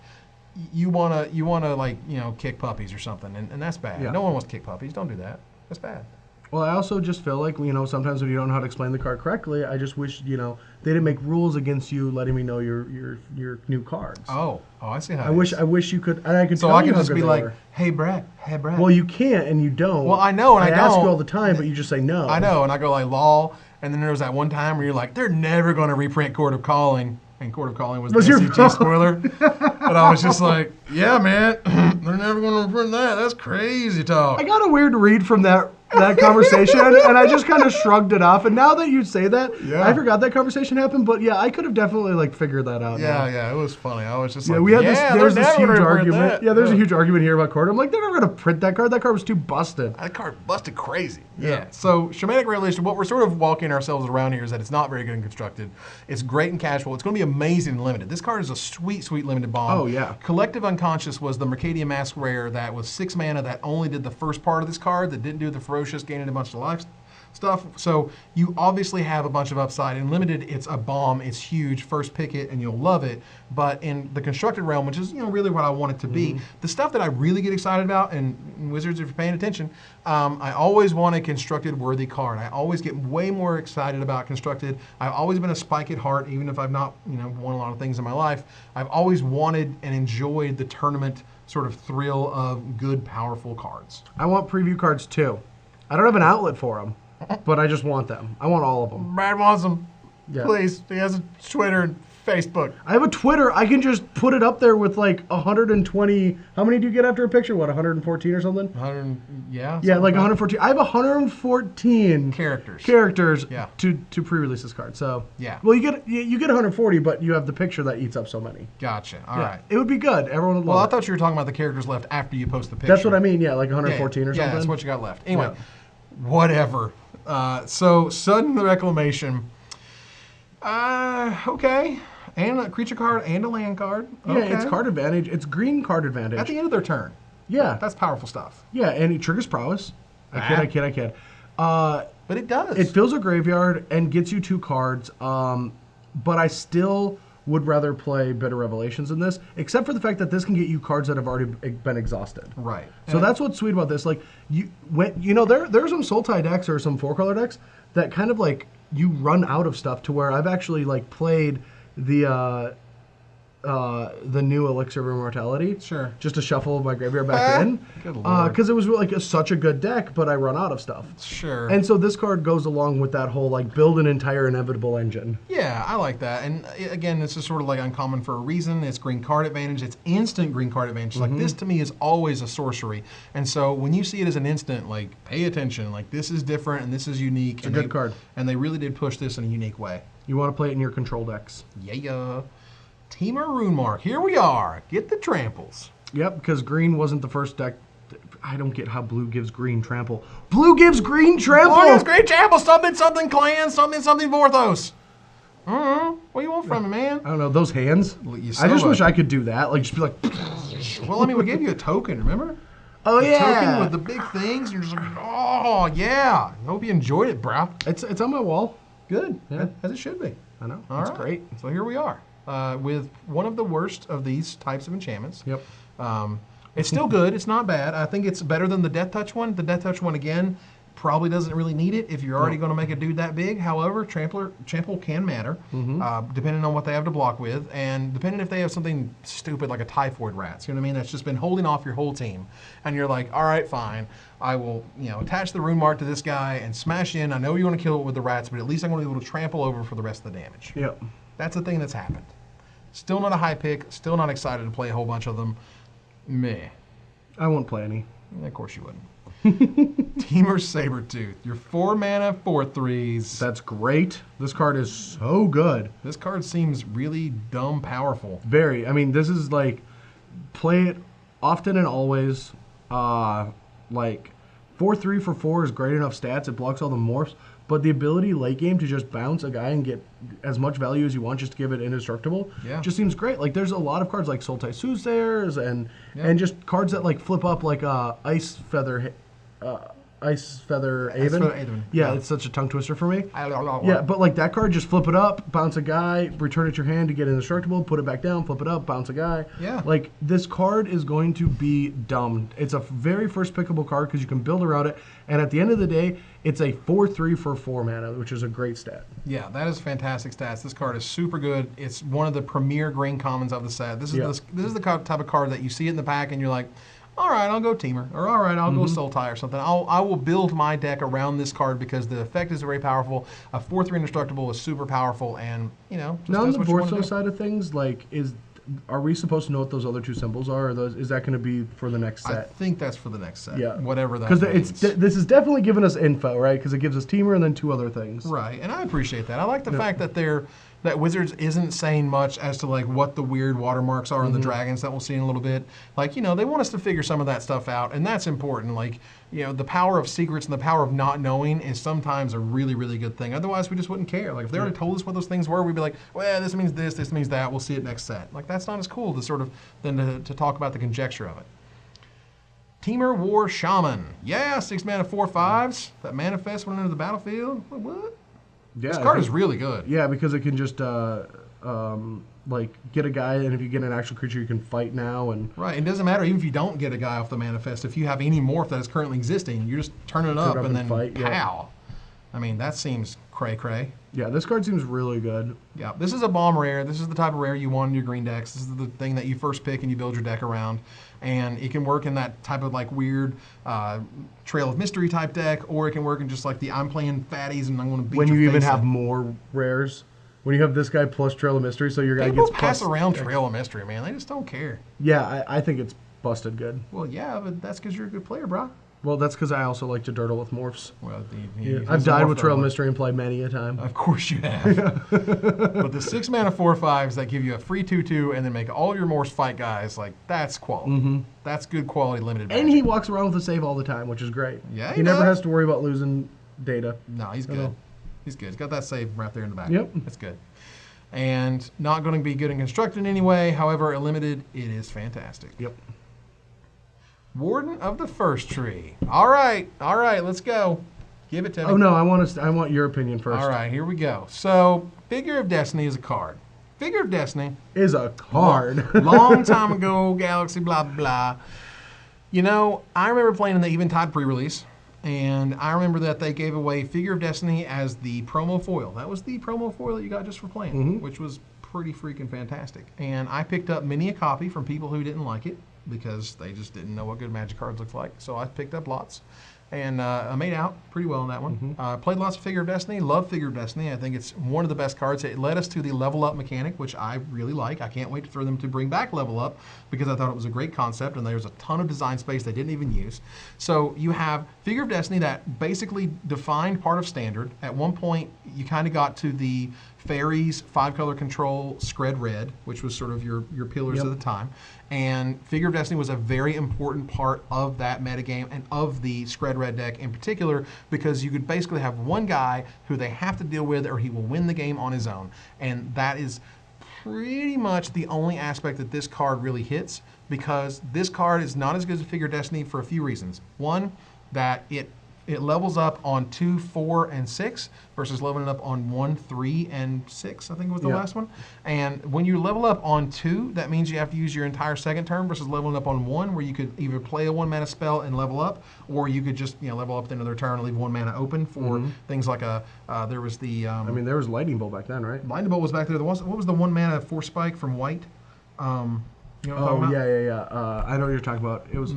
you wanna like, kick puppies or something, and that's bad. Yeah. No one wants to kick puppies. Don't do that. That's bad. Well, I also just feel like, sometimes when you don't know how to explain the card correctly, I just wish, they didn't make rules against you letting me know your new cards. Oh, I see how. I wish you could, and I could So tell I you can how just good be they like, were. hey, Brett. Well, you can't, and you don't. Well, I know, and I ask don't. you all the time, but you just say no. I know, and I go like, lol. And then there was that one time where you're like, they're never going to reprint Court of Calling. And Court of Calling was the your SCG fault. spoiler. And I was just like, yeah, man, they're never going to reprint that. That's crazy talk. I got a weird read from that conversation, and I just kind of shrugged it off. And now that you say that, Yeah. I forgot that conversation happened. But yeah, I could have definitely figured that out. now. Yeah, it was funny. I was just Yeah, like, we had they're there's this never huge gonna reprint argument. that. Yeah, there's a huge argument here about card. I'm like, they're never gonna print that card. That card was too busted. That card busted crazy. Yeah. So Shamanic Revelation, what we're sort of walking ourselves around here is that it's not very good and constructed. It's great and casual. It's going to be amazing and limited. This card is a sweet, sweet limited bomb. Oh, yeah. Collective Unconscious was the Mercadia Mask rare that was 6 mana that only did the first part of this card, that didn't do the Ferocious, gaining a bunch of life stuff. So you obviously have a bunch of upside. In limited, it's a bomb. It's huge. First pick it and you'll love it. But in the constructed realm, which is really what I want it to be, the stuff that I really get excited about, and Wizards, if you're paying attention, I always want a constructed worthy card. I always get way more excited about constructed. I've always been a spike at heart, even if I've not won a lot of things in my life. I've always wanted and enjoyed the tournament sort of thrill of good, powerful cards. I want preview cards too. I don't have an outlet for them, but I just want them. I want all of them. Brad wants them. Yeah. Please. He has a Twitter and Facebook. I have a Twitter. I can just put it up there with like 120. How many do you get after a picture? What, 114 or something? 100, yeah. Yeah, like that. 114. I have 114 Characters. Yeah. to pre-release this card. So Yeah. Well, you get 140, but you have the picture that eats up so many. Gotcha. All Yeah. right. It would be good. Everyone would Well, I love it. thought you were talking about the characters left after you post the picture. That's what I mean. Yeah, like 114 or something. Yeah, that's what you got left. Anyway, Yeah. whatever. So Sudden Reclamation. Okay. And a creature card and a land card. Yeah, Okay. it's card advantage. It's green card advantage. At the end of their turn. Yeah, That's powerful stuff. yeah, and it triggers prowess. I kid. But it does. It fills a graveyard and gets you 2 cards. But I still would rather play Bitter Revelations in this, except for the fact that this can get you cards that have already been exhausted. Right. So that's what's sweet about this. Like there's some Sultai decks or some 4-color decks that kind of like you run out of stuff to where I've actually like played the new Elixir of Immortality. Sure. Just to shuffle my graveyard back in. Good lord. Because it was like such a good deck, but I run out of stuff. Sure. And so this card goes along with that whole like build an entire inevitable engine. Yeah, I like that. And again, this is sort of like uncommon for a reason. It's green card advantage. It's instant green card advantage. Like this to me is always a sorcery. And so when you see it as an instant, like pay attention. Like this is different and this is unique. It's a good card. And they really did push this in a unique way. You want to play it in your control decks. Yeah. Teamer Rune Mark. Here we are. Get the tramples. Yep, because green wasn't the first deck. I don't get how blue gives green trample. Blue gives green trample! Oh, it's great trample. Something clan. Something Vorthos. What do you want from me, man? I don't know, those hands. You I just so wish I could do that. Like, just be like... Well, I mean, we gave you a token, remember? Oh, the yeah! Token with the big things. You're just like, oh, yeah. I hope you enjoyed it, bro. It's on my wall. Good. Yeah. As it should be. I know. All It's right. great. So here we are with one of the worst of these types of enchantments. Yep. It's still good. It's not bad. I think it's better than the Death Touch one. The Death Touch one, again, probably doesn't really need it if you're already going to make a dude that big. However, trample can matter, depending on what they have to block with, and depending if they have something stupid like a Typhoid Rats. You know what I mean? That's just been holding off your whole team. And you're like, all right, fine. I will, attach the Rune Mark to this guy and smash in. I know you want to kill it with the rats, but at least I'm going to be able to trample over for the rest of the damage. Yep. That's the thing that's happened. Still not a high pick. Still not excited to play a whole bunch of them. Meh. I won't play any. Of course you wouldn't. Teamer Sabertooth. Your 4 mana, 4/3s. That's great. This card is so good. This card seems really dumb powerful. Very. I mean, this is like, play it often and always. Like, 4/3 for 4 is great enough stats. It blocks all the morphs. But the ability late game to just bounce a guy and get as much value as you want just to give it indestructible just seems great. Like there's a lot of cards like Sultai Soothsayers and just cards that like flip up like Ice Feather Haven. Yeah, it's such a tongue twister for me. Yeah, but like that card, just flip it up, bounce a guy, return it to your hand to get indestructible, put it back down, flip it up, bounce a guy. Yeah. Like this card is going to be dumb. It's a very first pickable card because you can build around it, and at the end of the day, it's a 4/3 for 4 mana, which is a great stat. Yeah, that is fantastic stats. This card is super good. It's one of the premier green commons of the set. This is the type of card that you see it in the pack and you're like, all right, I'll go Teamer, or all right, I'll go Sultai or something. I will build my deck around this card because the effect is very powerful. A 4/3 indestructible is super powerful, and just now on does the what you want to Vorthos do. side of things, like are we supposed to know what those other two symbols are? Or is that going to be for the next set? I think that's for the next set. Yeah, whatever that means. Because this is definitely giving us info, right? Because it gives us Teamer and then 2 other things. Right, and I appreciate that. I like the fact that that Wizards isn't saying much as to like what the weird watermarks are on the dragons that we'll see in a little bit. Like, they want us to figure some of that stuff out, and that's important. Like, the power of secrets and the power of not knowing is sometimes a really, really good thing. Otherwise, we just wouldn't care. Like, if they already told us what those things were, we'd be like, well, this means this means that. We'll see it next set. Like, that's not as cool to sort of than to talk about the conjecture of it. Teamer War Shaman. Yeah, 6 mana, 4/5s. That manifests when into the battlefield. What? Yeah, This card is really good. Yeah, because it can just like get a guy, and if you get an actual creature, you can fight now. And right, it doesn't matter even if you don't get a guy off the manifest. If you have any morph that is currently existing, you're just turning it up and then fight, pow. Yeah. I mean, that seems cray-cray. Yeah, this card seems really good. Yeah, this is a bomb rare. This is the type of rare you want in your green decks. This is the thing that you first pick and you build your deck around. And it can work in that type of like weird Trail of Mystery type deck, or it can work in just like the I'm playing fatties and I'm going to beat when your you even face have in. more rares. When you have this guy plus Trail of Mystery, so your guy People gets pass plus around Trail of Mystery, man. They just don't care. Yeah, I think it's busted good. Well, yeah, but that's because you're a good player, bro. Well, that's because I also like to dirtle with morphs. Well, I've died with Trail of Mystery and played many a time. Of course you have. But the 6 mana 4/5s that give you a free 2/2 and then make all your morphs fight guys, like that's quality. That's good quality limited magic. And he walks around with a save all the time, which is great. Yeah, he never has to worry about losing data. No, he's good. He's good. He's got that save right there in the back. Yep. That's good. And not going to be good and constructed in any way. However, a limited, it is fantastic. Yep. Warden of the First Tree. All right, let's go. Give it to me. Oh no, I want your opinion first. All right, here we go. So, Figure of Destiny is a card. Figure of Destiny is a card. Long time ago, Galaxy, blah, blah. I remember playing in the Eventide pre-release, And I remember that they gave away Figure of Destiny as the promo foil. That was the promo foil that you got just for playing, which was pretty freaking fantastic. And I picked up many a copy from people who didn't like it because they just didn't know what good Magic cards looked like. So I picked up lots. And I made out pretty well in that one. Played lots of Figure of Destiny. Love Figure of Destiny. I think it's one of the best cards. It led us to the level up mechanic, which I really like. I can't wait for them to bring back level up because I thought it was a great concept and there's a ton of design space they didn't even use. So you have Figure of Destiny that basically defined part of Standard. At one point, you kind of got to the Fairies 5-color control Scred Red, which was sort of your pillars of the time. And Figure of Destiny was a very important part of that metagame and of the Scred Red deck in particular because you could basically have one guy who they have to deal with or he will win the game on his own. And that is pretty much the only aspect that this card really hits because this card is not as good as Figure of Destiny for a few reasons. One, that it levels up on 2, 4, and 6 versus leveling up on 1, 3, and 6, I think was the last one. And when you level up on 2, that means you have to use your entire second turn versus leveling up on 1, where you could either play a 1-mana spell and level up, or you could just level up at the end of their turn and leave 1 mana open for things like there was the... I mean, there was Lightning Bolt back then, right? Lightning Bolt was back there. What was the 1-mana Force Spike from White? You know what I'm talking about? Yeah. I know what you're talking about. It was...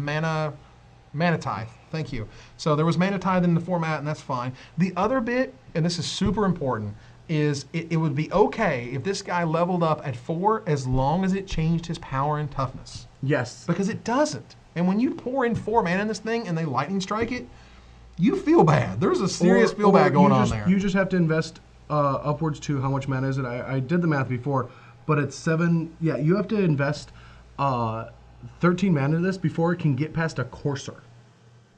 Mana Tithe. Thank you. So there was Mana Tithe in the format, and that's fine. The other bit, and this is super important, is it would be okay if this guy leveled up at 4 as long as it changed his power and toughness. Yes. Because it doesn't. And when you pour in 4 mana in this thing and they lightning strike it, you feel bad. There's a serious feel bad going on there. You just have to invest upwards to how much mana is it? I did the math before, but it's 7. Yeah, you have to invest 13 mana to this before it can get past a Courser.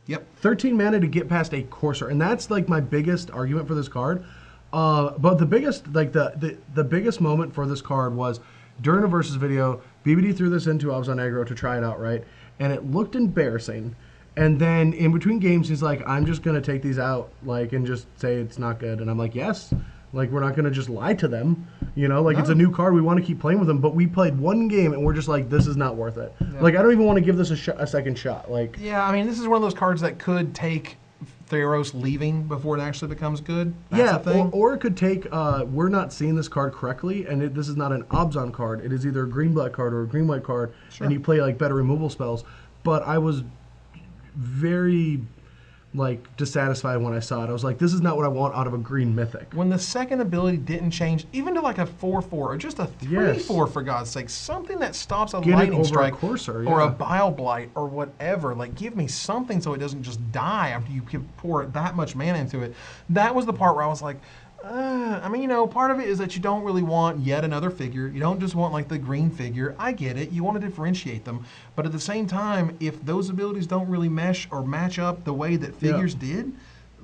Yep. 13 mana to get past a Courser, and that's like my biggest argument for this card. But the biggest, like the biggest moment for this card was during a versus video. BBD threw this into Obs on Aggro to try it out, right? And it looked embarrassing. And then in between games, he's like, "I'm just gonna take these out, like, and just say it's not good." And I'm like, "Yes." Like, we're not going to just lie to them. It's a new card. We want to keep playing with them. But we played one game, and we're just like, this is not worth it. Yeah. Like, I don't even want to give this a second shot. Like, yeah, I mean, this is one of those cards that could take Theros leaving before it actually becomes good. That's the thing. Or it could take, we're not seeing this card correctly, and this is not an Obzon card. It is either a green-black card or a green-white card, and you play, like, better removal spells. But I was very... dissatisfied when I saw it. I was like, this is not what I want out of a green mythic. When the second ability didn't change, even to like a 4/4 or just a 3/4 for God's sake, something that stops a lightning strike or a bile blight or whatever. Like, give me something so it doesn't just die after you pour that much mana into it. That was the part where I was like, part of it is that you don't really want yet another figure. You don't just want like the green figure. I get it. You want to differentiate them. But at the same time, if those abilities don't really mesh or match up the way that figures did,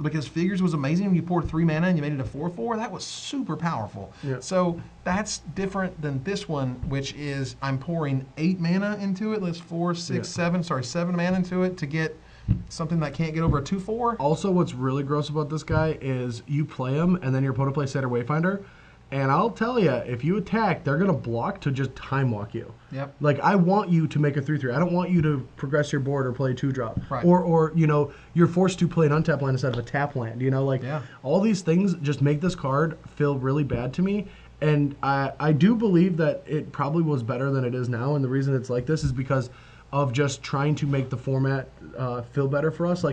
because figures was amazing when you poured 3 mana and you made it a 4/4, that was super powerful. Yeah. So that's different than this one, which is I'm pouring 8 mana into it. Let's 7 mana into it to get something that can't get over a 2/4. Also, what's really gross about this guy is you play him, and then your opponent plays Satyr Wayfinder, and I'll tell you, if you attack, they're going to block to just time walk you. Yep. Like, I want you to make a 3/3. I don't want you to progress your board or play a 2-drop. Right. Or you're forced to play an untap land instead of a tap land. All these things just make this card feel really bad to me. And I do believe that it probably was better than it is now, and the reason it's like this is because of just trying to make the format feel better for us.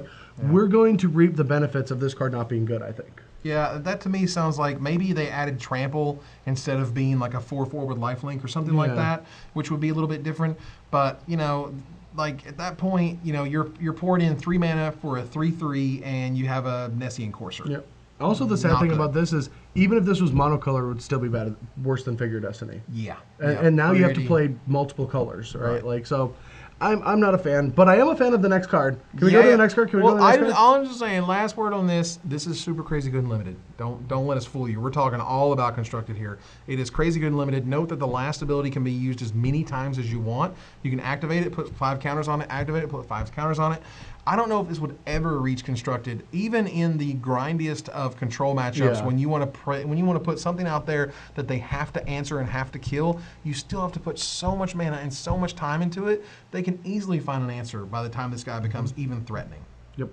We're going to reap the benefits of this card not being good, I think. Yeah, that to me sounds like maybe they added trample instead of being like a 4/4 with lifelink or something like that, which would be a little bit different. But, at that point, you're pouring in 3 mana for a 3/3 and you have a Nessian Courser. Yep. Also, the sad thing about this is, even if this was monocolor, it would still be bad, worse than Figure Destiny. Yeah. And now you have to play multiple colors, right? So I'm not a fan, but I am a fan of the next card. Can we go to the next card? I'm just saying, last word on this. This is super crazy good and limited. Don't let us fool you. We're talking all about constructed here. It is crazy good and limited. Note that the last ability can be used as many times as you want. You can activate it, put 5 counters on it, activate it, put 5 counters on it. I don't know if this would ever reach constructed, even in the grindiest of control matchups. When you want to put something out there that they have to answer and have to kill, you still have to put so much mana and so much time into it. They can easily find an answer by the time this guy becomes even threatening. Yep.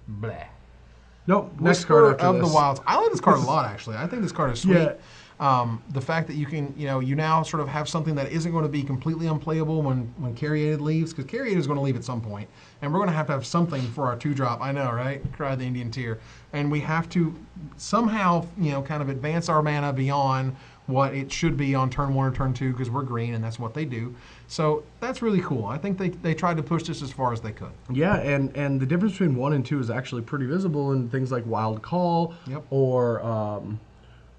Blah. Nope. Next Whisper card after of this. the Wilds. I like this card a lot, actually. I think this card is sweet. Yeah. The fact that you can, you now sort of have something that isn't going to be completely unplayable when Carriated leaves, because Carriated is going to leave at some point, and we're going to have something for our 2-drop. I know, right? Cry the Indian Tear. And we have to somehow, kind of advance our mana beyond what it should be on turn 1 or turn 2, because we're green, and that's what they do. So that's really cool. I think they tried to push this as far as they could. Yeah, and the difference between 1 and 2 is actually pretty visible in things like Wild Call, Yep.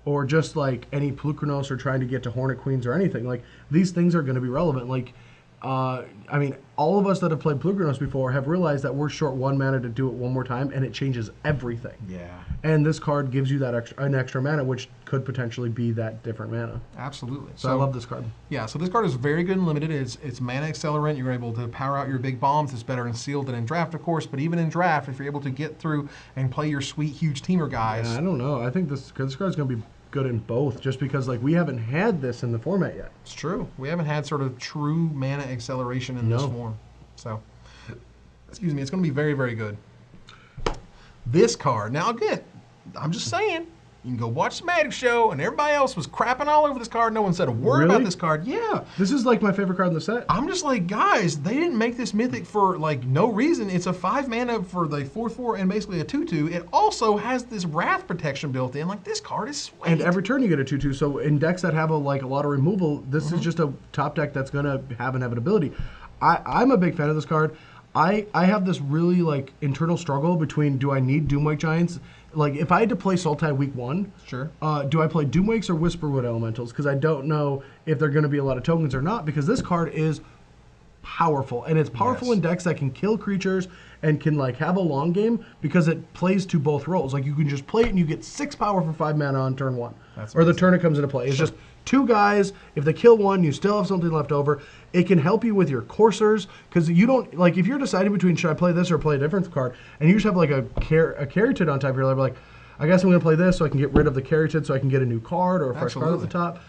or just like any Polukranos or trying to get to Hornet Queens or anything. Like, these things are going to be relevant. Like, I mean, all of us that have played Polukranos before have realized that we're short 1 mana to do it one more time, and it changes everything. Yeah. And this card gives you that an extra mana, which could potentially be that different mana. Absolutely. So I love this card. Yeah, so this card is very good and limited. It's mana accelerant. You're able to power out your big bombs. It's better in sealed than in draft, of course. But even in draft, if you're able to get through and play your sweet, huge teamer guys. Yeah, I don't know. I think this card's going to be good in both, just because like we haven't had this in the format yet. It's true. We haven't had sort of true mana acceleration in this form. So, excuse me, it's going to be very, very good. This card, now again, I'm just saying, you can go watch the Magic Show, and everybody else was crapping all over this card. No one said a word about this card. Yeah. This is like my favorite card in the set. I'm just like, guys, they didn't make this mythic for like no reason. It's a 5 mana for the 4/4 and basically a 2/2. It also has this Wrath protection built in. Like, this card is sweet. And every turn you get a 2/2. So in decks that have a lot of removal, this is just a top deck that's gonna have inevitability. I'm a big fan of this card. I have this really like internal struggle between, do I need Doomwake Giants? Like, if I had to play Sultai week 1, sure. Do I play Doomwakes or Whisperwood Elementals? Because I don't know if they're going to be a lot of tokens or not, because this card is powerful. And it's powerful in decks that can kill creatures and can like have a long game, because it plays to both roles. Like, you can just play it and you get 6 power for 5 mana on turn 1. Or the turn it comes into play. It's just 2 guys. If they kill 1, you still have something left over. It can help you with your coursers, because you don't, like, if you're deciding between should I play this or play a different card, and you just have like a Caryatid on top of your level, like, I guess I'm going to play this so I can get rid of the Caryatid so I can get a new card or a fresh card at the top.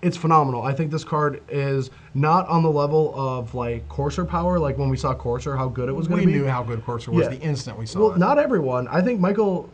It's phenomenal. I think this card is not on the level of like Courser power, like when we saw Courser, how good it was going to be. We knew how good Courser was the instant we saw it. Well, not everyone. I think Michael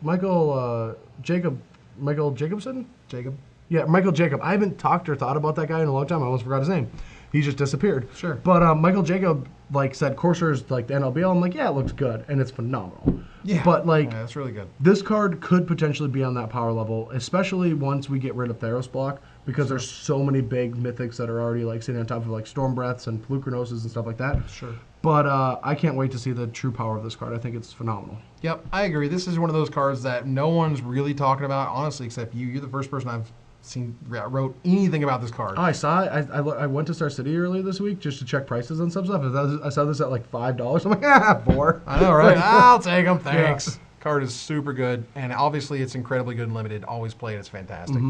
Jacobson? Jacob? Yeah, Michael Jacob. I haven't talked or thought about that guy in a long time. I almost forgot his name. He just disappeared. Sure. But Michael Jacob like said Courser's like the NLBL. I'm like, yeah, it looks good, and it's phenomenal. Yeah. But like, yeah, that's really good. This card could potentially be on that power level, especially once we get rid of Theros block, because there's so many big mythics that are already like sitting on top of like Storm Breaths and Polukranos and stuff like that. Sure. But I can't wait to see the true power of this card. I think it's phenomenal. Yep, I agree. This is one of those cards that no one's really talking about, honestly, except you. You're the first person I've seen wrote anything about this card. Oh, I saw it. I went to Star City earlier this week just to check prices on some stuff. I saw this at like $5. I'm like, 4. I know, right? I'll take them, thanks. Yeah. Card is super good, and obviously it's incredibly good and limited. Always play it, it's fantastic.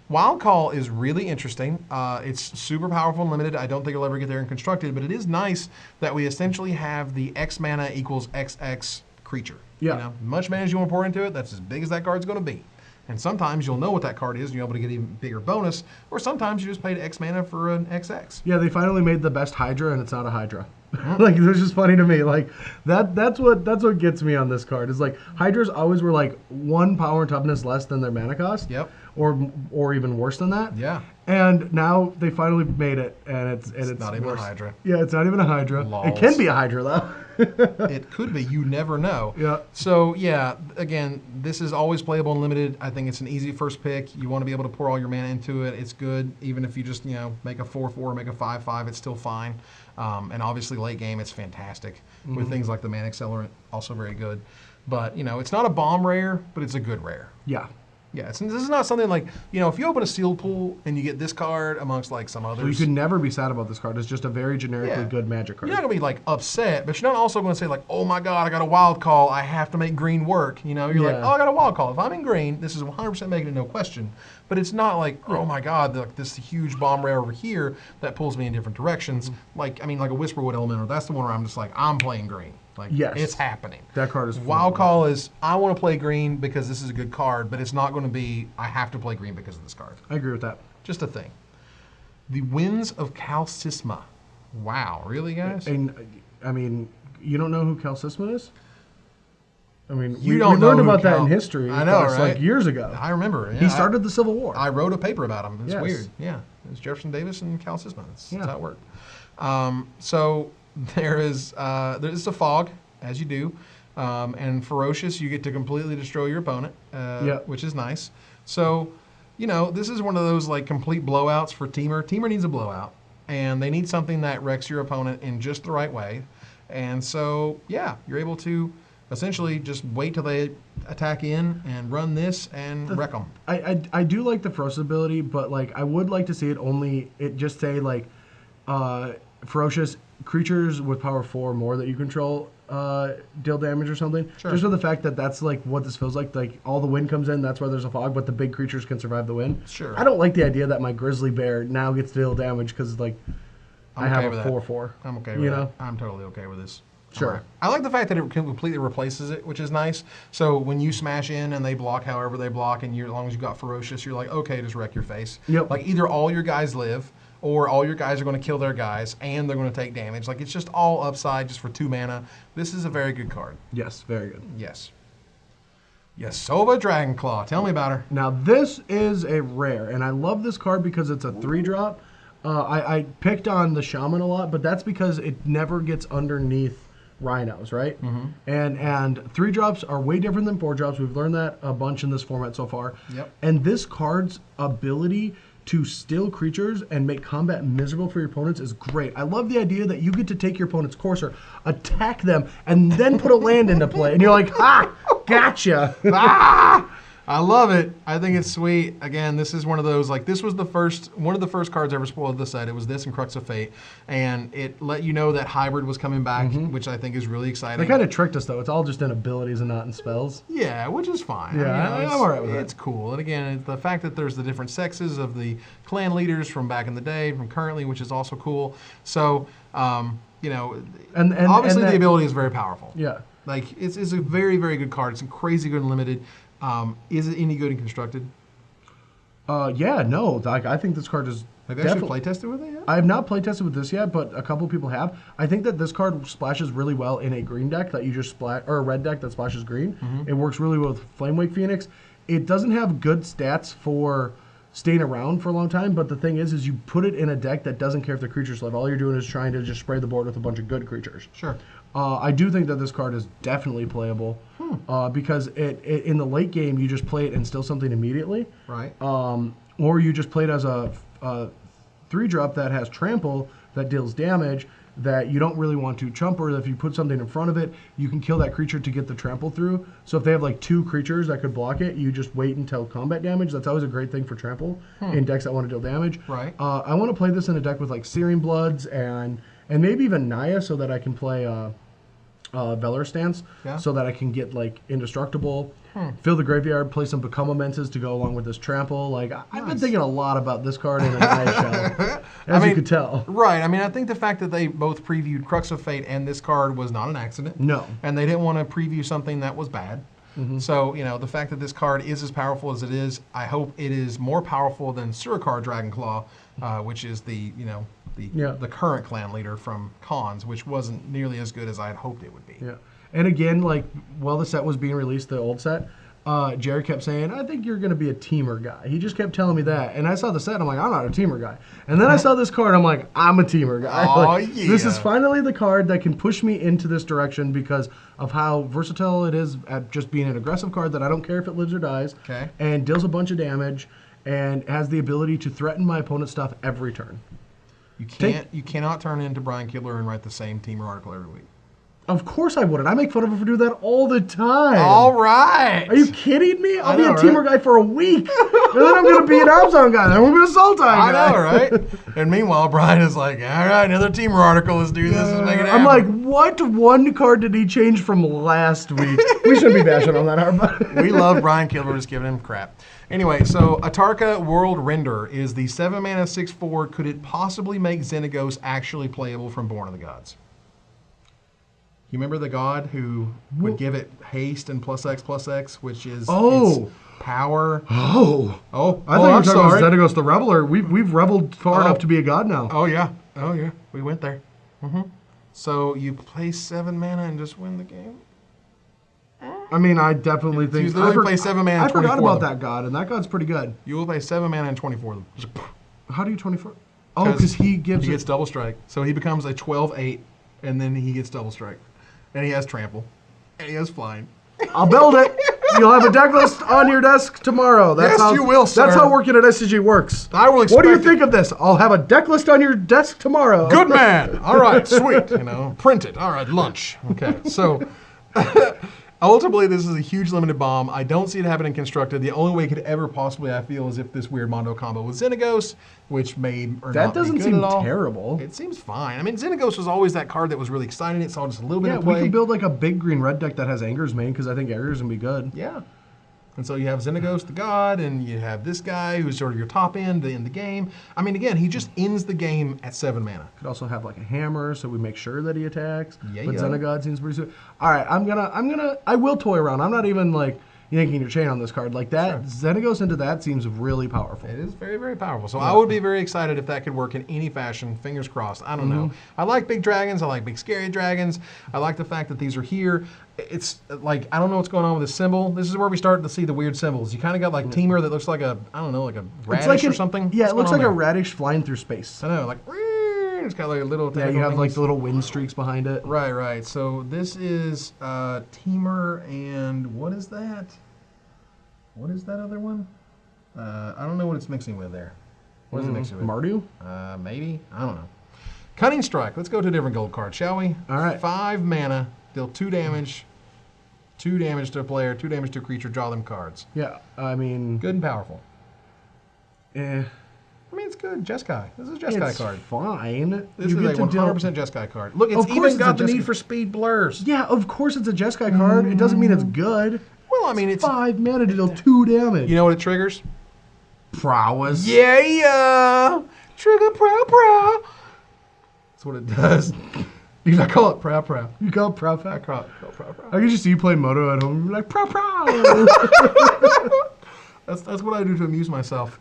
Wild Call is really interesting. It's super powerful and limited. I don't think it'll ever get there in constructed, but it is nice that we essentially have the X mana equals XX creature. Yeah. You know, much mana as you want to pour into it, that's as big as that card's going to be. And sometimes you'll know what that card is and you're able to get even bigger bonus, or sometimes you just paid X mana for an XX. Yeah, they finally made the best Hydra, and it's not a Hydra. Like, it was just funny to me. Like, that's what gets me on this card. Is like, Hydras always were like 1 power and toughness less than their mana cost. Yep. Or even worse than that. Yeah. And now they finally made it, and it's not even worse. a Hydra. Yeah, it's not even a Hydra. Lols. It can be a Hydra though. It could be. You never know. Yeah. So yeah, again, this is always playable and limited. I think it's an easy first pick. You want to be able to pour all your mana into it. It's good, even if you just make a 4/4, make a 5/5. It's still fine. And obviously late game, it's fantastic with things like the mana accelerant, also very good. But it's not a bomb rare, but it's a good rare. Yeah. Yeah, this is not something like, if you open a sealed pool and you get this card amongst like some others. So you could never be sad about this card. It's just a very generically good Magic card. You're not going to be like upset, but you're not also going to say like, oh my God, I got a wild call. I have to make green work. You're like, oh, I got a wild call. If I'm in green, this is 100% making it no question. But it's not like, oh my God, like this huge bomb rare over here that pulls me in different directions. Like a Whisperwood Elemental. That's the one where I'm just like, I'm playing green. Like, yes. It's happening. That card is Wild Call is, I want to play green because this is a good card, but it's not going to be, I have to play green because of this card. I agree with that. Just a thing. The Winds of Calcisma. Wow, really, guys? And, I mean, you don't know who Calcisma is? I mean, You we don't know learned who about that in Cal- history. I know, class, right? Like years ago. I remember. Yeah, He started the Civil War. I wrote a paper about him. It's Yes. weird. Yeah, it was Jefferson Davis and Cal Sisman. That's how it worked. So there's a fog, as you do, and ferocious. You get to completely destroy your opponent, which is nice. So, this is one of those like complete blowouts for Teamer. Teamer needs a blowout, and they need something that wrecks your opponent in just the right way. And so, you're able to essentially just wait till they attack in and run this and wreck them. I do like the ferocious ability, but like I would like to see it just say like ferocious creatures with power 4 or more that you control deal damage or something. Sure. Just for the fact that that's like what this feels like. Like all the wind comes in, that's why there's a fog, but the big creatures can survive the wind. Sure. I don't like the idea that my grizzly bear now gets to deal damage because like I have a 4/4. I'm okay with that. I'm totally okay with this. Sure. Right. I like the fact that it completely replaces it, which is nice. So when you smash in and they block however they block, and as long as you got ferocious, you're like, okay, just wreck your face. Yep. Like either all your guys live, or all your guys are going to kill their guys, and they're going to take damage. Like it's just all upside just for 2 mana. This is a very good card. Yes, very good. Yes. Yasova Dragonclaw. Tell me about her. Now this is a rare, and I love this card because it's a 3-drop. I picked on the Shaman a lot, but that's because it never gets underneath rhinos, right? Mm-hmm. And 3-drops are way different than 4-drops. We've learned that a bunch in this format so far. Yep. And this card's ability to steal creatures and make combat miserable for your opponents is great. I love the idea that you get to take your opponent's Courser, attack them, and then put a land into play. And you're like, gotcha. I love it. I think it's sweet. Again, this is one of those, like, this was one of the first cards ever spoiled the set. It was this and Crux of Fate. And it let you know that hybrid was coming back, which I think is really exciting. They kind of tricked us, though. It's all just in abilities and not in spells. Yeah, which is fine. Yeah, I'm all right with it. It's cool. And again, it's the fact that there's the different sexes of the clan leaders from back in the day, from currently, which is also cool. So, obviously the ability is very powerful. Yeah. Like, it's a very, very good card. It's crazy good and limited. Is it any good in constructed? Yeah, no. Like, I think this card is Have you actually play tested with it yet? I have not play tested with this yet, but a couple people have. I think that this card splashes really well in a green deck that you just splash, or a red deck that splashes green. It works really well with Flamewake Phoenix. It doesn't have good stats for staying around for a long time, but the thing is you put it in a deck that doesn't care if the creatures live. All you're doing is trying to just spray the board with a bunch of good creatures. Sure. I do think that this card is definitely playable because it in the late game you just play it and steal something immediately. Right. Or you just play it as a 3-drop that has trample that deals damage that you don't really want to chump, or if you put something in front of it, you can kill that creature to get the trample through. So if they have like 2 creatures that could block it, you just wait until combat damage. That's always a great thing for trample in decks that want to deal damage. Right. I want to play this in a deck with like Searing Bloods and maybe even Naya, so that I can play Valor Stance, so that I can get like Indestructible, fill the graveyard, play some Become Immenses to go along with this trample. Like I've been thinking a lot about this card in a nutshell, as you could tell. Right. I mean, I think the fact that they both previewed Crux of Fate and this card was not an accident. No. And they didn't want to preview something that was bad. So, the fact that this card is as powerful as it is, I hope it is more powerful than Surikar Dragonclaw, which is the current clan leader from Khans, which wasn't nearly as good as I had hoped it would be. Yeah. And again, like, while the set was being released, the old set, Jared kept saying, I think you're going to be a teamer guy. He just kept telling me that. And I saw the set, I'm like, I'm not a teamer guy. And then I saw this card, I'm like, I'm a teamer guy. This is finally the card that can push me into this direction because of how versatile it is at just being an aggressive card that I don't care if it lives or dies. Okay. And deals a bunch of damage and has the ability to threaten my opponent's stuff every turn. You cannot turn into Brian Kidler and write the same teamer article every week. Of course I wouldn't. I make fun of him for doing that all the time. All right. Are you kidding me? I'll be a teamer guy for a week. And then I'm going to be an Armzone guy. Then I'm going to be a Sultai guy. I know, right? And meanwhile, Brian is like, all right, another teamer article. Let's do this. Let's make it happen. I'm like, what one card did he change from last week? We shouldn't be bashing on that, Arma. We love Brian Kidler, just giving him crap. Anyway, so Atarka World Render is the 7-mana 6/4. Could it possibly make Xenagos actually playable from Born of the Gods? You remember the god who would give it haste and +X+X, which is its power? I thought you were talking about Xenagos the Reveler. We've reveled far enough to be a god now. Oh yeah, we went there. So you play 7 mana and just win the game? I mean, I definitely think... You literally play 7 mana and 24 I forgot about of them. that god, and that god's pretty good. You will play 7 mana and 24 of them. Just How do you 24? Oh, because he gives... He gets double strike. So he becomes a 12/8, and then he gets double strike. And he has trample. And he has flying. I'll build it. You'll have a deck list on your desk tomorrow. That's Yes, how, you will, sir. That's how working at SCG works. I will expect What do you it. think of this? I'll have a deck list on your desk tomorrow. Good man. All right, sweet. Print it. All right, lunch. Okay, so ultimately, this is a huge limited bomb. I don't see it happening constructed. The only way it could ever possibly, I feel, is if this weird Mondo combo with Xenagos, which may or That not doesn't be good seem at all. terrible. It seems fine. I mean, Xenagos was always that card that was really exciting. It saw just a little bit Yeah, of we play. can build like a big green-red deck that has Anger's main, because I think Anger's going to be good. Yeah. And so you have Xenagos, the god, and you have this guy who's sort of your top end to end the game. I mean, again, he just ends the game at 7 mana. Could also have like a hammer, so we make sure that he attacks. Yeah, But yeah. Xenagod seems pretty sweet. All right, I will toy around. I'm not even like yanking your chain on this card. Like that, Xenagos into that seems really powerful. It is very, very powerful. So I would be very excited if that could work in any fashion. Fingers crossed. I don't know. I like big dragons. I like big scary dragons. I like the fact that these are here. It's like, I don't know what's going on with this symbol. This is where we start to see the weird symbols. You kind of got like Teamer that looks like a, I don't know, like a radish or something. Yeah, What's it looks going like a on there? radish flying through space. I know, like, it's got like a little Yeah, you have like the little wind streaks behind it. Right, right. So this is Teamer, and what is that? What is that other one? I don't know what it's mixing with there. What is it mixing with? Mardu? Maybe? I don't know. Cunning Strike. Let's go to a different gold card, shall we? All right. 5 mana, deal 2 damage. 2 damage to a player, 2 damage to a creature, draw them cards. Yeah, I mean... Good and powerful. Eh. I mean, it's good. Jeskai. This is a Jeskai It's card. fine. This You is get a to deal- 100% Jeskai card. Look, it's Of course even it's got a the need Jeskai. for speed blurs. Yeah, of course it's a Jeskai card. It doesn't mean it's good. Well, I mean, it's... 5 mana to deal 2 damage. You know what it triggers? Prowess. Yeah! Trigger prow. That's what it does. I call it prow. You call it Prow I Pack? call it prow. I can just see you play Moto at home. You're like, Prow. That's what I do to amuse myself.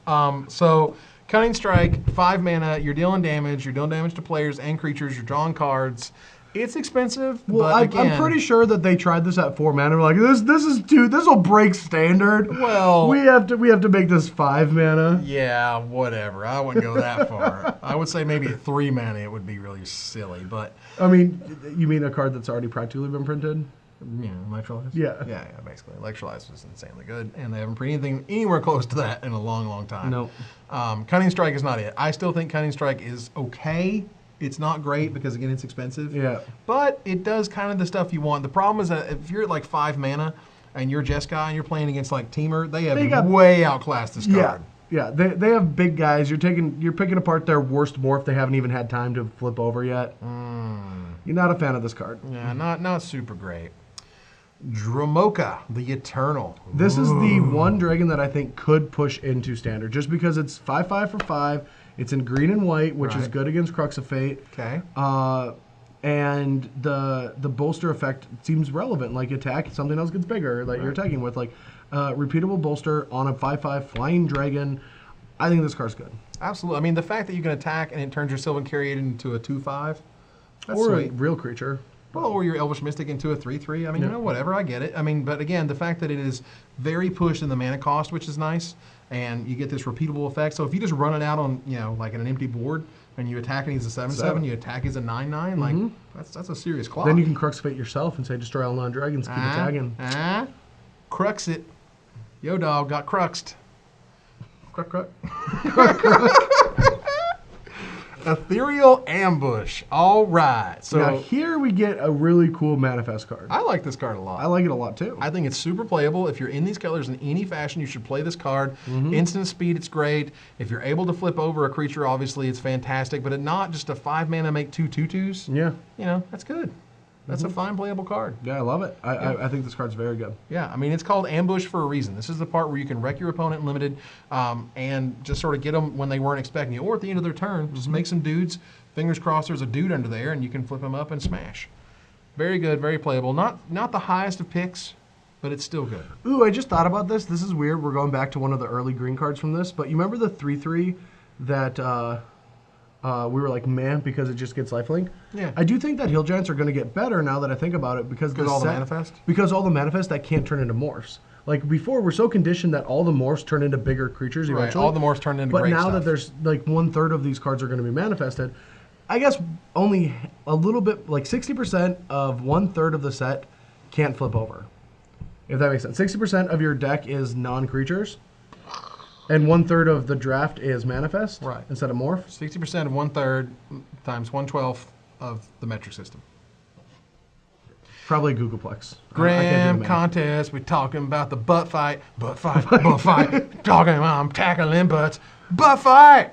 So, Cunning Strike, 5 mana, you're dealing damage to players and creatures, you're drawing cards. It's expensive, Well, but again... I'm pretty sure that they tried this at 4 mana. We're like, this is too. This will break standard. Well... we have to make this 5 mana. Yeah, whatever. I wouldn't go that far. I would say maybe at 3 mana it would be really silly, but... I mean, you mean a card that's already practically been printed? Yeah, Electrolyze? Yeah. Yeah, basically. Electrolyze is insanely good, and they haven't printed anything anywhere close to that in a long, long time. No. Cunning Strike is not it. I still think Cunning Strike is okay. It's not great because, again, it's expensive. Yeah. But it does kind of the stuff you want. The problem is that if you're at like 5 mana and you're Jeskai and you're playing against like Teamer, they have way outclassed this Yeah. card. Yeah, they have big guys. You're picking apart their worst morph they haven't even had time to flip over yet. You're not a fan of this card. Yeah, not super great. Dromoka, the Eternal. This is the one dragon that I think could push into standard, just because it's 5/5 for 5. It's in green and white, which is Right. good against Crux of Fate. Okay. And the bolster effect seems relevant. Like attack, something else gets bigger that you're attacking with. Like repeatable bolster on a 5/5 flying dragon. I think this card's good. Absolutely. I mean, the fact that you can attack and it turns your Sylvan Carrier into a 2/5, that's Or sweet. a real creature. Well, or your Elvish Mystic into a 3/3. I mean, whatever. I get it. I mean, but again, the fact that it is very pushed in the mana cost, which is nice, and you get this repeatable effect. So if you just run it out on, like an empty board, and you attack and he's a 7/7, you attack as a 9/9, like that's a serious claw. Then you can Crux Fate yourself and say destroy all non-dragons, keep attacking. Crux it. Yo, dog, got cruxed. Cruck. Ethereal Ambush. All right. So Now here we get a really cool manifest card. I like this card a lot. I like it a lot too. I think it's super playable. If you're in these colors in any fashion, you should play this card. Instant speed, it's great. If you're able to flip over a creature, obviously it's fantastic. But not just a 5 mana make 2 2/2s. Yeah. That's good. That's a fine playable card. Yeah, I love it. I think this card's very good. Yeah, I mean, it's called Ambush for a reason. This is the part where you can wreck your opponent limited and just sort of get them when they weren't expecting you. Or at the end of their turn, just make some dudes. Fingers crossed there's a dude under there, and you can flip him up and smash. Very good, very playable. Not the highest of picks, but it's still good. Ooh, I just thought about this. This is weird. We're going back to one of the early green cards from this. But you remember the 3/3 that we were like, man, because it just gets lifelink. Yeah. I do think that Heal Giants are going to get better now that I think about it because all the manifest? Because all the manifest that can't turn into morphs. Like before, we're so conditioned that all the morphs turn into bigger creatures eventually. Right, all the morphs turn into But great now stuff. that there's like 1/3 of these cards are going to be manifested, I guess only a little bit, like 60% of 1/3 of the set can't flip over. If that makes sense. 60% of your deck is non-creatures, and 1/3 of the draft is manifest instead of morph. 60% of 1/3 times 1/12 of the metric system. Probably Googleplex. Graham contest. We're talking about the butt fight. Butt fight. Butt fight. Talking about I'm tackling butts. Butt fight.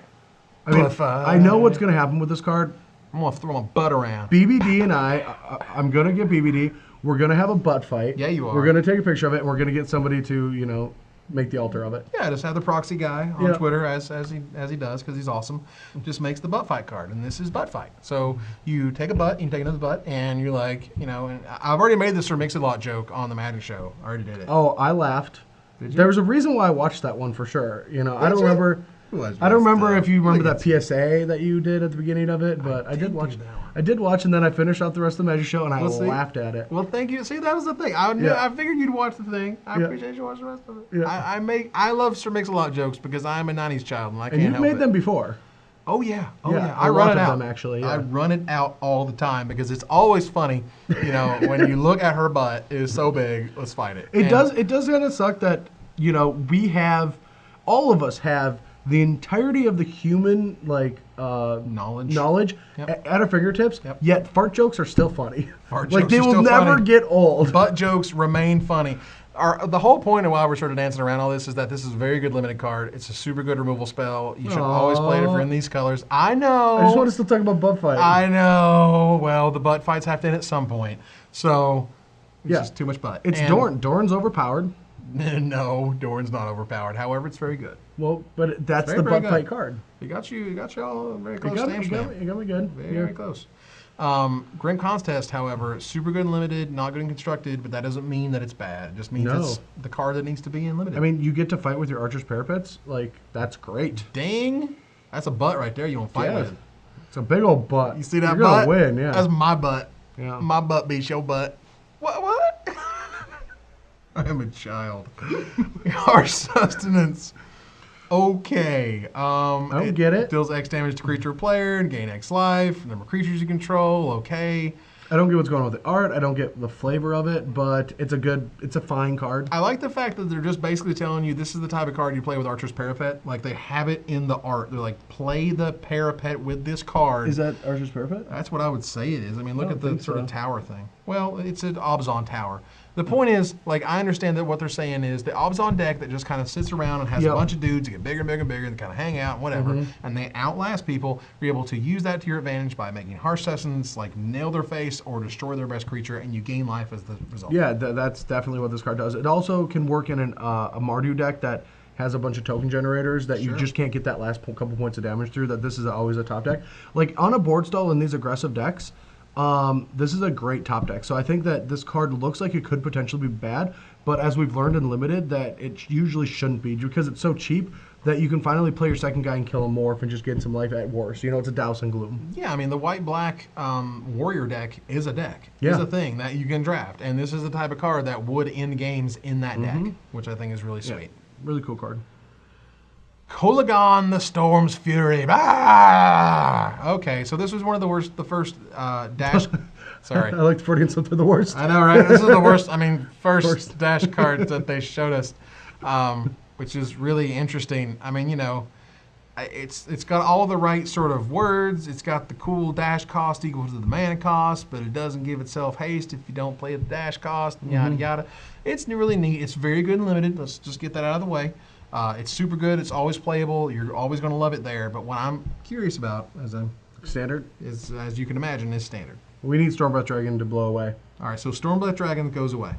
I mean, Butt fight. I know what's going to happen with this card. I'm going to throw my butt around. BBD and I'm going to get BBD. We're going to have a butt fight. Yeah, you are. We're going to take a picture of it, and we're going to get somebody to, you know, make the altar of it. Yeah, just have the proxy guy on Twitter as he does because he's awesome. Just makes the butt fight card, and this is butt fight. So you take a butt, you take another butt, and you're like, you know. And I've already made this sort of Mix-a-Lot joke on the Magic Show. I already did it. Oh, I laughed. Did you? There was a reason why I watched that one for sure. You know, I don't you? remember. I don't remember if you remember that PSA that you did at the beginning of it, but I did watch. I did watch, and then I finished out the rest of the Magic Show, and I laughed at it. Well, thank you. See, that was the thing. I figured you'd watch the thing. I appreciate you watching the rest of it. Yeah. I love Sir Mix-a-Lot jokes because I'm a '90s child and I can't And you've help it. made them before. Oh yeah. A I run lot it of out. them, actually, yeah. I run it out all the time because it's always funny. You know, when you look at her butt, it is so big. Let's fight it. It does kind of suck that, you know, all of us have the entirety of the human knowledge at our fingertips. Yep. Yet fart jokes are still funny. Fart like jokes they are will still never funny. get old. Butt jokes remain funny. The whole point of why we're sort of dancing around all this is that this is a very good limited card. It's a super good removal spell. You should always play it if you're in these colors. I know. I just want to still talk about butt fight. I know. Well, the butt fights have to end at some point. So it's just too much butt. It's Dorn. Dorn's overpowered. No, Dorn's not overpowered. However, it's very good. Well, but that's the very butt good. fight card. You got you all very close. You got me good. Very close. Grim Contest, however, super good in limited, not good in constructed, but that doesn't mean that it's bad. It just means it's the card that needs to be in limited. I mean, you get to fight with your Archer's Parapets. Like, that's great. Dang. That's a butt right there you want to fight with. It's a big old butt. You see that You're butt? You're going to win, yeah. That's my butt. Yeah. My butt beats your butt. What? I am a child. Harsh Sustenance. Okay. I don't get it. Deals X damage to creature or player and gain X life. Number of creatures you control. Okay. I don't get what's going on with the art. I don't get the flavor of it, but it's a fine card. I like the fact that they're just basically telling you this is the type of card you play with Archer's Parapet. Like, they have it in the art. They're like, play the Parapet with this card. Is that Archer's Parapet? That's what I would say it is. I mean, look at the sort of tower thing. Well, it's an Obzon tower. The point is, like, I understand that what they're saying is the Obzon deck that just kind of sits around and has a bunch of dudes that get bigger and bigger and bigger and kind of hang out and whatever, and they outlast people. You're able to use that to your advantage by making Harsh Sustenance, like, nail their face or destroy their best creature, and you gain life as the result. Yeah, that's definitely what this card does. It also can work in a Mardu deck that has a bunch of token generators that you just can't get that last couple points of damage through, that this is always a top deck. Like, on a board stall in these aggressive decks, this is a great top deck. So I think that this card looks like it could potentially be bad, but as we've learned in Limited, that it usually shouldn't be because it's so cheap that you can finally play your second guy and kill him morph and just get some life at worst. You know, it's a Douse and Gloom. Yeah, I mean, the white-black warrior deck is a deck. Yeah. It's a thing that you can draft, and this is the type of card that would end games in that deck, which I think is really sweet. Really cool card. Kolagon the Storm's Fury. Ah! Okay, so this was one of the first dash. Sorry. I like 40 and something the worst. I know, right? This is the worst. I mean, first dash cards that they showed us, which is really interesting. I mean, you know, it's got all the right sort of words. It's got the cool dash cost equal to the mana cost, but it doesn't give itself haste if you don't play the dash cost, yada, yada. It's really neat. It's very good and limited. Let's just get that out of the way. It's super good. It's always playable. You're always going to love it there. But what I'm curious about, Standard? is, as you can imagine, is standard. We need Stormbreath Dragon to blow away. All right, so Stormbreath Dragon goes away.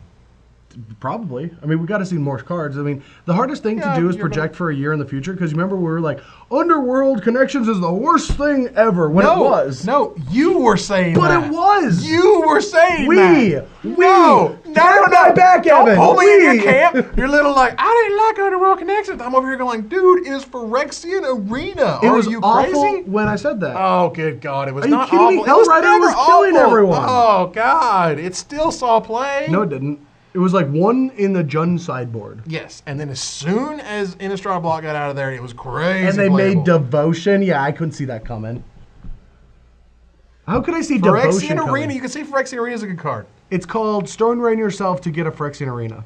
Probably. I mean, we got to see more cards. I mean, the hardest thing to do is project for a year in the future because remember we were like, Underworld Connections is the worst thing ever when it was. No, you were saying but that. It was. You were saying that. No. Back, don't pull me in your camp. You're little like, I didn't like Underworld Connections. I'm over here going, dude, it is Phyrexian Arena. Are you awful crazy? When I said that. Oh, good God. It was Are you not kidding awful. me? Hellrider was killing everyone. Oh, God. It still saw play. No, it didn't. It was like one in the Jun sideboard. Yes, and then as soon as Innistrad Block got out of there, it was crazy. And they playable. made Devotion. Yeah, I couldn't see that coming. How could I see Devotion Phyrexian coming? Arena. You can see Phyrexian Arena is a good card. It's called Stone Rain yourself to get a Phyrexian Arena.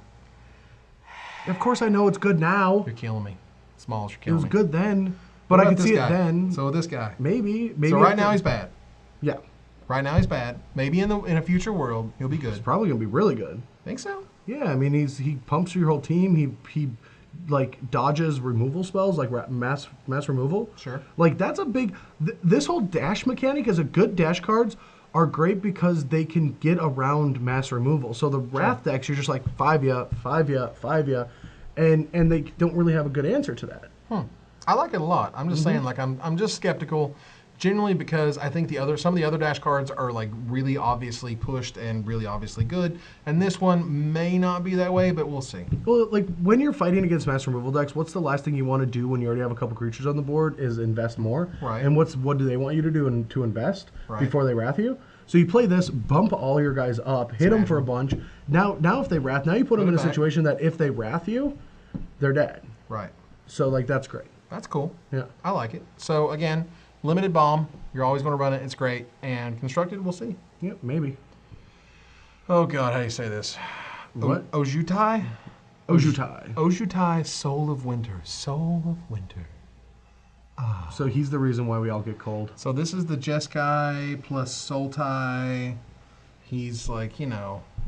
Of course, I know it's good now. You're killing me. Smalls, you're It killing me. was good then, but I could see it then. So this guy. Maybe. So right now he's bad. Yeah. Right now he's bad. Maybe in a future world he'll be good. He's probably gonna be really good. Think so? Yeah, I mean he pumps your whole team. He like dodges removal spells like mass removal. Sure. Like that's a big. This whole dash mechanic is a good dash cards are great because they can get around mass removal. So the Wrath decks, you're just like 5-ya, 5-ya, 5-ya, and they don't really have a good answer to that. I like it a lot. I'm just saying, like I'm just skeptical. Generally because I think some of the other dash cards are like really obviously pushed and really obviously good, and this one may not be that way, but we'll see. Well, like when you're fighting against mass removal decks, what's the last thing you want to do when you already have a couple creatures on the board is invest more. Right. And what do they want you to do to invest before they wrath you? So you play this, bump all your guys up, hit them for a bunch. Now if they wrath, now you put them in a situation that if they wrath you, they're dead. Right. So like that's great. That's cool. Yeah. I like it. So again, limited bomb. You're always going to run it. It's great. And constructed, we'll see. Yep, maybe. Oh, God, how do you say this? What? Ojutai? Ojutai. Ojutai, Soul of Winter. Soul of Winter. So he's the reason why we all get cold. So this is the Jeskai plus Sultai. He's like,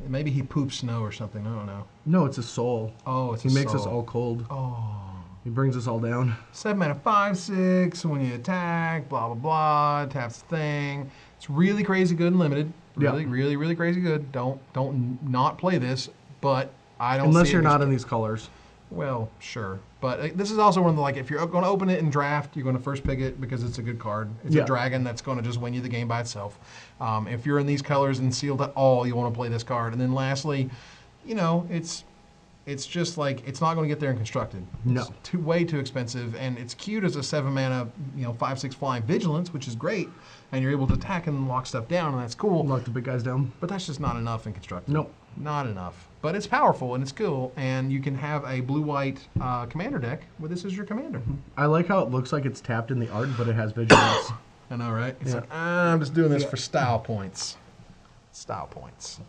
maybe he poops snow or something. I don't know. No, it's a soul. Oh, it's he a makes soul. us all cold. Oh. He brings us all down. 7 mana, 5/6. When you attack, blah blah blah. Taps the thing. It's really crazy good and limited. Really crazy good. Don't not play this. But I don't. Unless you're not in these colors. Well, sure. But this is also one of the, like, if you're going to open it in draft, you're going to first pick it because it's a good card. It's a dragon that's going to just win you the game by itself. If you're in these colors and sealed at all, you want to play this card. And then lastly, it's just like, it's not going to get there in constructed. No. It's way too expensive, and it's cute as a 7 mana, 5/6 flying vigilance, which is great, and you're able to attack and lock stuff down, and that's cool. Lock the big guys down. But that's just not enough in constructed. Nope. Not enough. But it's powerful and it's cool, and you can have a blue-white commander deck where this is your commander. I like how it looks like it's tapped in the art, but it has vigilance. I know, right? It's like, I'm just doing this for style points. Style points.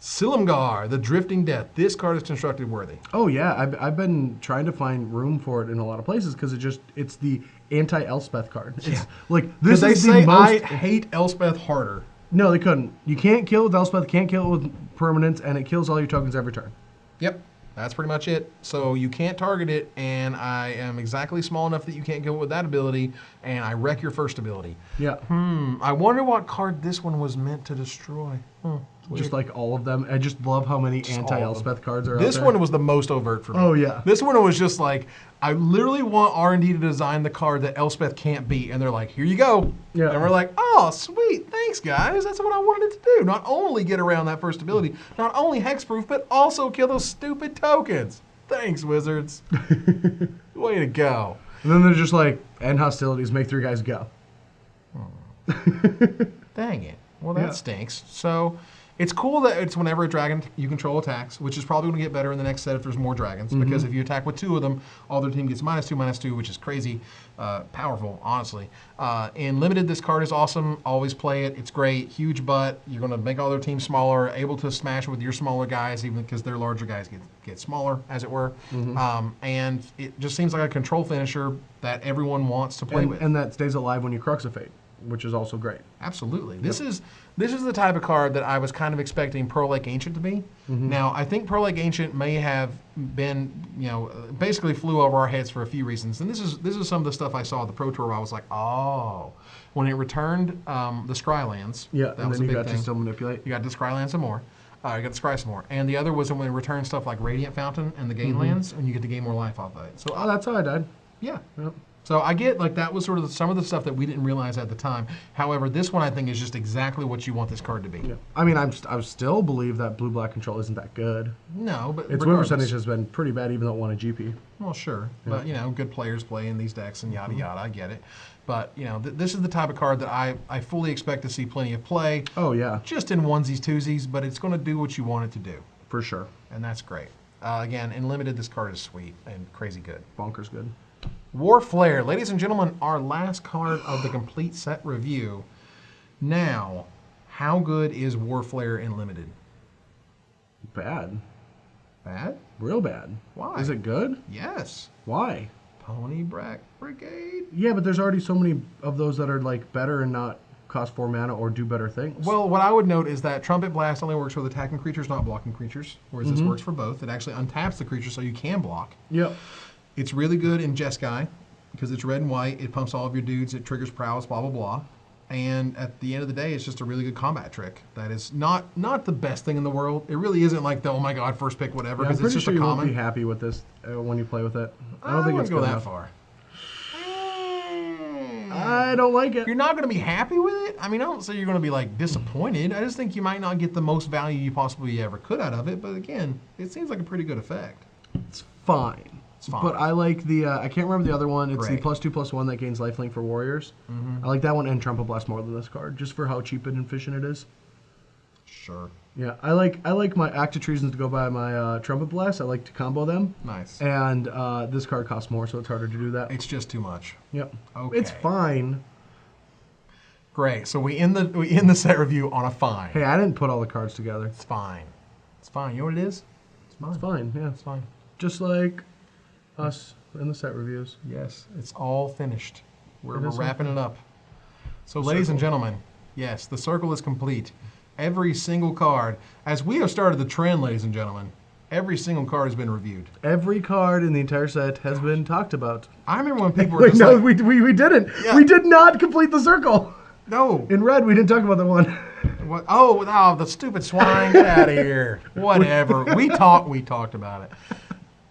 Silumgar, the Drifting Death. This card is constructed worthy. Oh yeah, I've been trying to find room for it in a lot of places because it's the anti-Elspeth card. It's like this is the most. I hate Elspeth harder. No, they couldn't. You can't kill with Elspeth, can't kill it with permanence, and it kills all your tokens every turn. Yep, that's pretty much it. So you can't target it, and I am exactly small enough that you can't kill it with that ability, and I wreck your first ability. Yeah. I wonder what card this one was meant to destroy. Just like all of them. I just love how many anti-Elspeth cards are out there. This one was the most overt for me. Oh, yeah. This one was just like, I literally want R&D to design the card that Elspeth can't beat. And they're like, here you go. Yeah. And we're like, oh, sweet. Thanks, guys. That's what I wanted it to do. Not only get around that first ability, not only hexproof, but also kill those stupid tokens. Thanks, Wizards. Way to go. And then they're just like, end hostilities, make 3 guys go. Dang it. Well, that stinks. So it's cool that it's whenever a dragon you control attacks, which is probably going to get better in the next set if there's more dragons. Because if you attack with 2 of them, all their team gets -2/-2, which is crazy powerful, honestly. In limited, this card is awesome. Always play it. It's great. Huge butt. You're going to make all their teams smaller, able to smash with your smaller guys, even because their larger guys get smaller, as it were. And it just seems like a control finisher that everyone wants to play with. And that stays alive when you Crux of Fate, which is also great. Absolutely. This is the type of card that I was kind of expecting Pearl Lake Ancient to be. Now, I think Pearl Lake Ancient may have been, basically flew over our heads for a few reasons. And this is some of the stuff I saw at the Pro Tour where I was like, oh. When it returned the Scrylands, Yeah, that and was then a you big got thing. to still manipulate. You got to Scryland some more. I got to scry some more. And the other was when we return stuff like Radiant Fountain and the Gain Lands, and you get to gain more life off of it. So Oh, that's how I died. yeah. Yep. So I get like that was sort of some of the stuff that we didn't realize at the time. However, this one I think is just exactly what you want this card to be. Yeah. I mean, I still believe that blue-black control isn't that good. No, but Its win percentage has been pretty bad, even though it won a GP. Well, sure, but you know, good players play in these decks and yada yada. I get it, but you know, this is the type of card that I fully expect to see plenty of play. Oh yeah, Just in onesies, twosies, but it's going to do what you want it to do, for sure. and that's great. Again, in limited, this card is sweet and crazy good. Bonkers good. War Flare, ladies and gentlemen, our last card of the complete set review. Now, how good is War Flare in limited? Bad. Bad? Real bad. Why? Is it good? Yes. Why? Pony Brack Brigade. Yeah, but there's already so many of those that are like better and not cost 4 mana or do better things. Well, what I would note is that Trumpet Blast only works with attacking creatures, not blocking creatures, whereas this works for both. It actually untaps the creature so you can block. Yep. It's really good in Jeskai because it's red and white. It pumps all of your dudes. It triggers prowess, blah, blah, blah. And at the end of the day, it's just a really good combat trick. That is not the best thing in the world. It really isn't like the, oh my god, first pick, whatever, Yeah, I'm because it's pretty just sure a you won't common. be happy with this when you play with it. I I don't think wouldn't it's go good that enough. far. I don't like it. You're not going to be happy with it? I mean, I don't say you're going to be like disappointed. I just think you might not get the most value you possibly ever could out of it. But again, it seems like a pretty good effect. It's fine. It's fine. But I like the, I can't remember the other one. It's Right. the +2/+1 that gains lifelink for warriors. I like that one and Trumpet Blast more than this card, just for how cheap and efficient it is. Sure. Yeah, I like my Act of Treason to go by my Trumpet Blast. I like to combo them. Nice. And this card costs more, so it's harder to do that. It's just too much. Yep. Okay. It's fine. Great. So we end the set review on a fine. Hey, I didn't put all the cards together. It's fine. It's fine. You know what it is? It's fine. It's fine, yeah. It's fine. Just like us in the set reviews. Yes, it's all finished. We're It is wrapping it up. So, ladies and gentlemen, yes, the circle is complete. Every single card, as we have started the trend, ladies and gentlemen, every single card has been reviewed. Every card in the entire set has been talked about. I remember when people were Wait, just no, like, we didn't. Yeah. We did not complete the circle. no. In red, we didn't talk about the one. What? Oh, the stupid swine, get out of here. Whatever. We talked about it.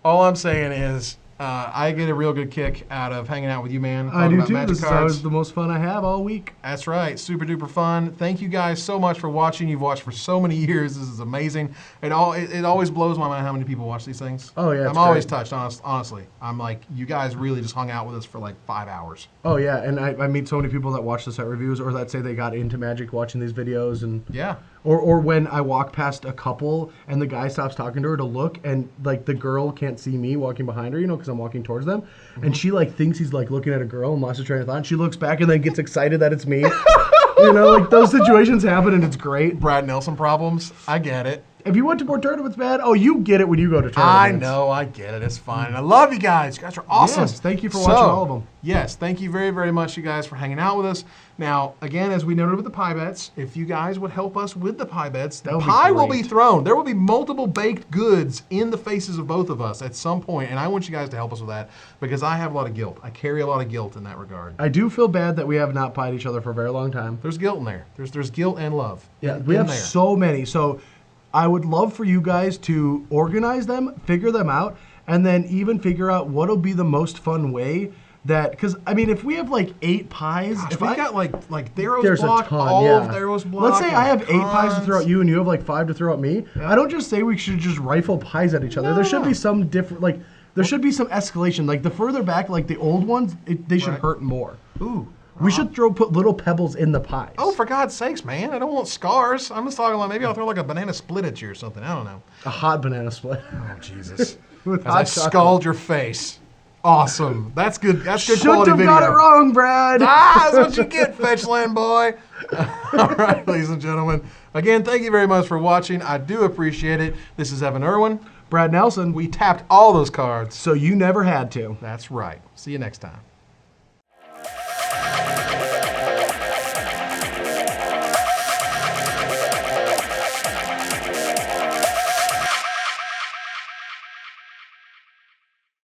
All I'm saying is, I get a real good kick out of hanging out with you, man. I talking do about too. Magic This is cards. always the most fun I have all week. That's right. Super duper fun. Thank you guys so much for watching. You've watched for so many years. This is amazing. It always blows my mind how many people watch these things. Oh, yeah, it's I'm always great. touched, honestly. I'm like, you guys really just hung out with us for like 5 hours. Oh yeah, and I meet so many people that watch the set reviews or that say they got into Magic watching these videos, and Yeah. or when I walk past a couple and the guy stops talking to her to look, and like the girl can't see me walking behind her, you know, because I'm walking towards them, and she like thinks he's like looking at a girl and lost her train of thought, and she looks back and then gets excited that it's me. You know, like those situations happen and it's great. Brad Nelson problems. I get it. If you went to more tournaments, man, oh, you get it when you go to I tournaments. know, I get it. It's fine. And I love you guys. You guys are awesome. Yes, thank you for watching all of them. Yes, thank you very, very much, you guys, for hanging out with us. Now, again, as we noted with the pie bets, if you guys would help us with the pie bets, the would be pie will be great. thrown. There will be multiple baked goods in the faces of both of us at some point, and I want you guys to help us with that because I have a lot of guilt. I carry a lot of guilt in that regard. I do feel bad that we have not pied each other for a very long time. There's guilt in there. There's guilt and love. Yeah, in we have there. so many. So I would love for you guys to organize them, figure them out, and then even figure out what'll be the most fun way that, because I mean, if we have like 8 pies, Gosh, if we I got like Theros there's block, a ton, all yeah. of Theros block. Let's say I have 8 pies to tons. throw at you, and you have like 5 to throw at me. I don't just say we should just rifle pies at each other. There should No. be some different, like there should be some escalation. Like the further back, like the old ones, they should Right. hurt more. Ooh. We should put little pebbles in the pies. Oh, for God's sakes, man. I don't want scars. I'm just talking like maybe I'll throw like a banana split at you or something. I don't know. A hot banana split. Oh, Jesus. With As hot I chocolate. scald your face. Awesome. That's good. That's good Shouldn't quality have video. got it wrong, Brad. Ah, that's what you get, Fetchland boy. All right, ladies and gentlemen. Again, thank you very much for watching. I do appreciate it. This is Evan Irwin. Brad Nelson. We tapped all those cards. So you never had to. That's right. See you next time.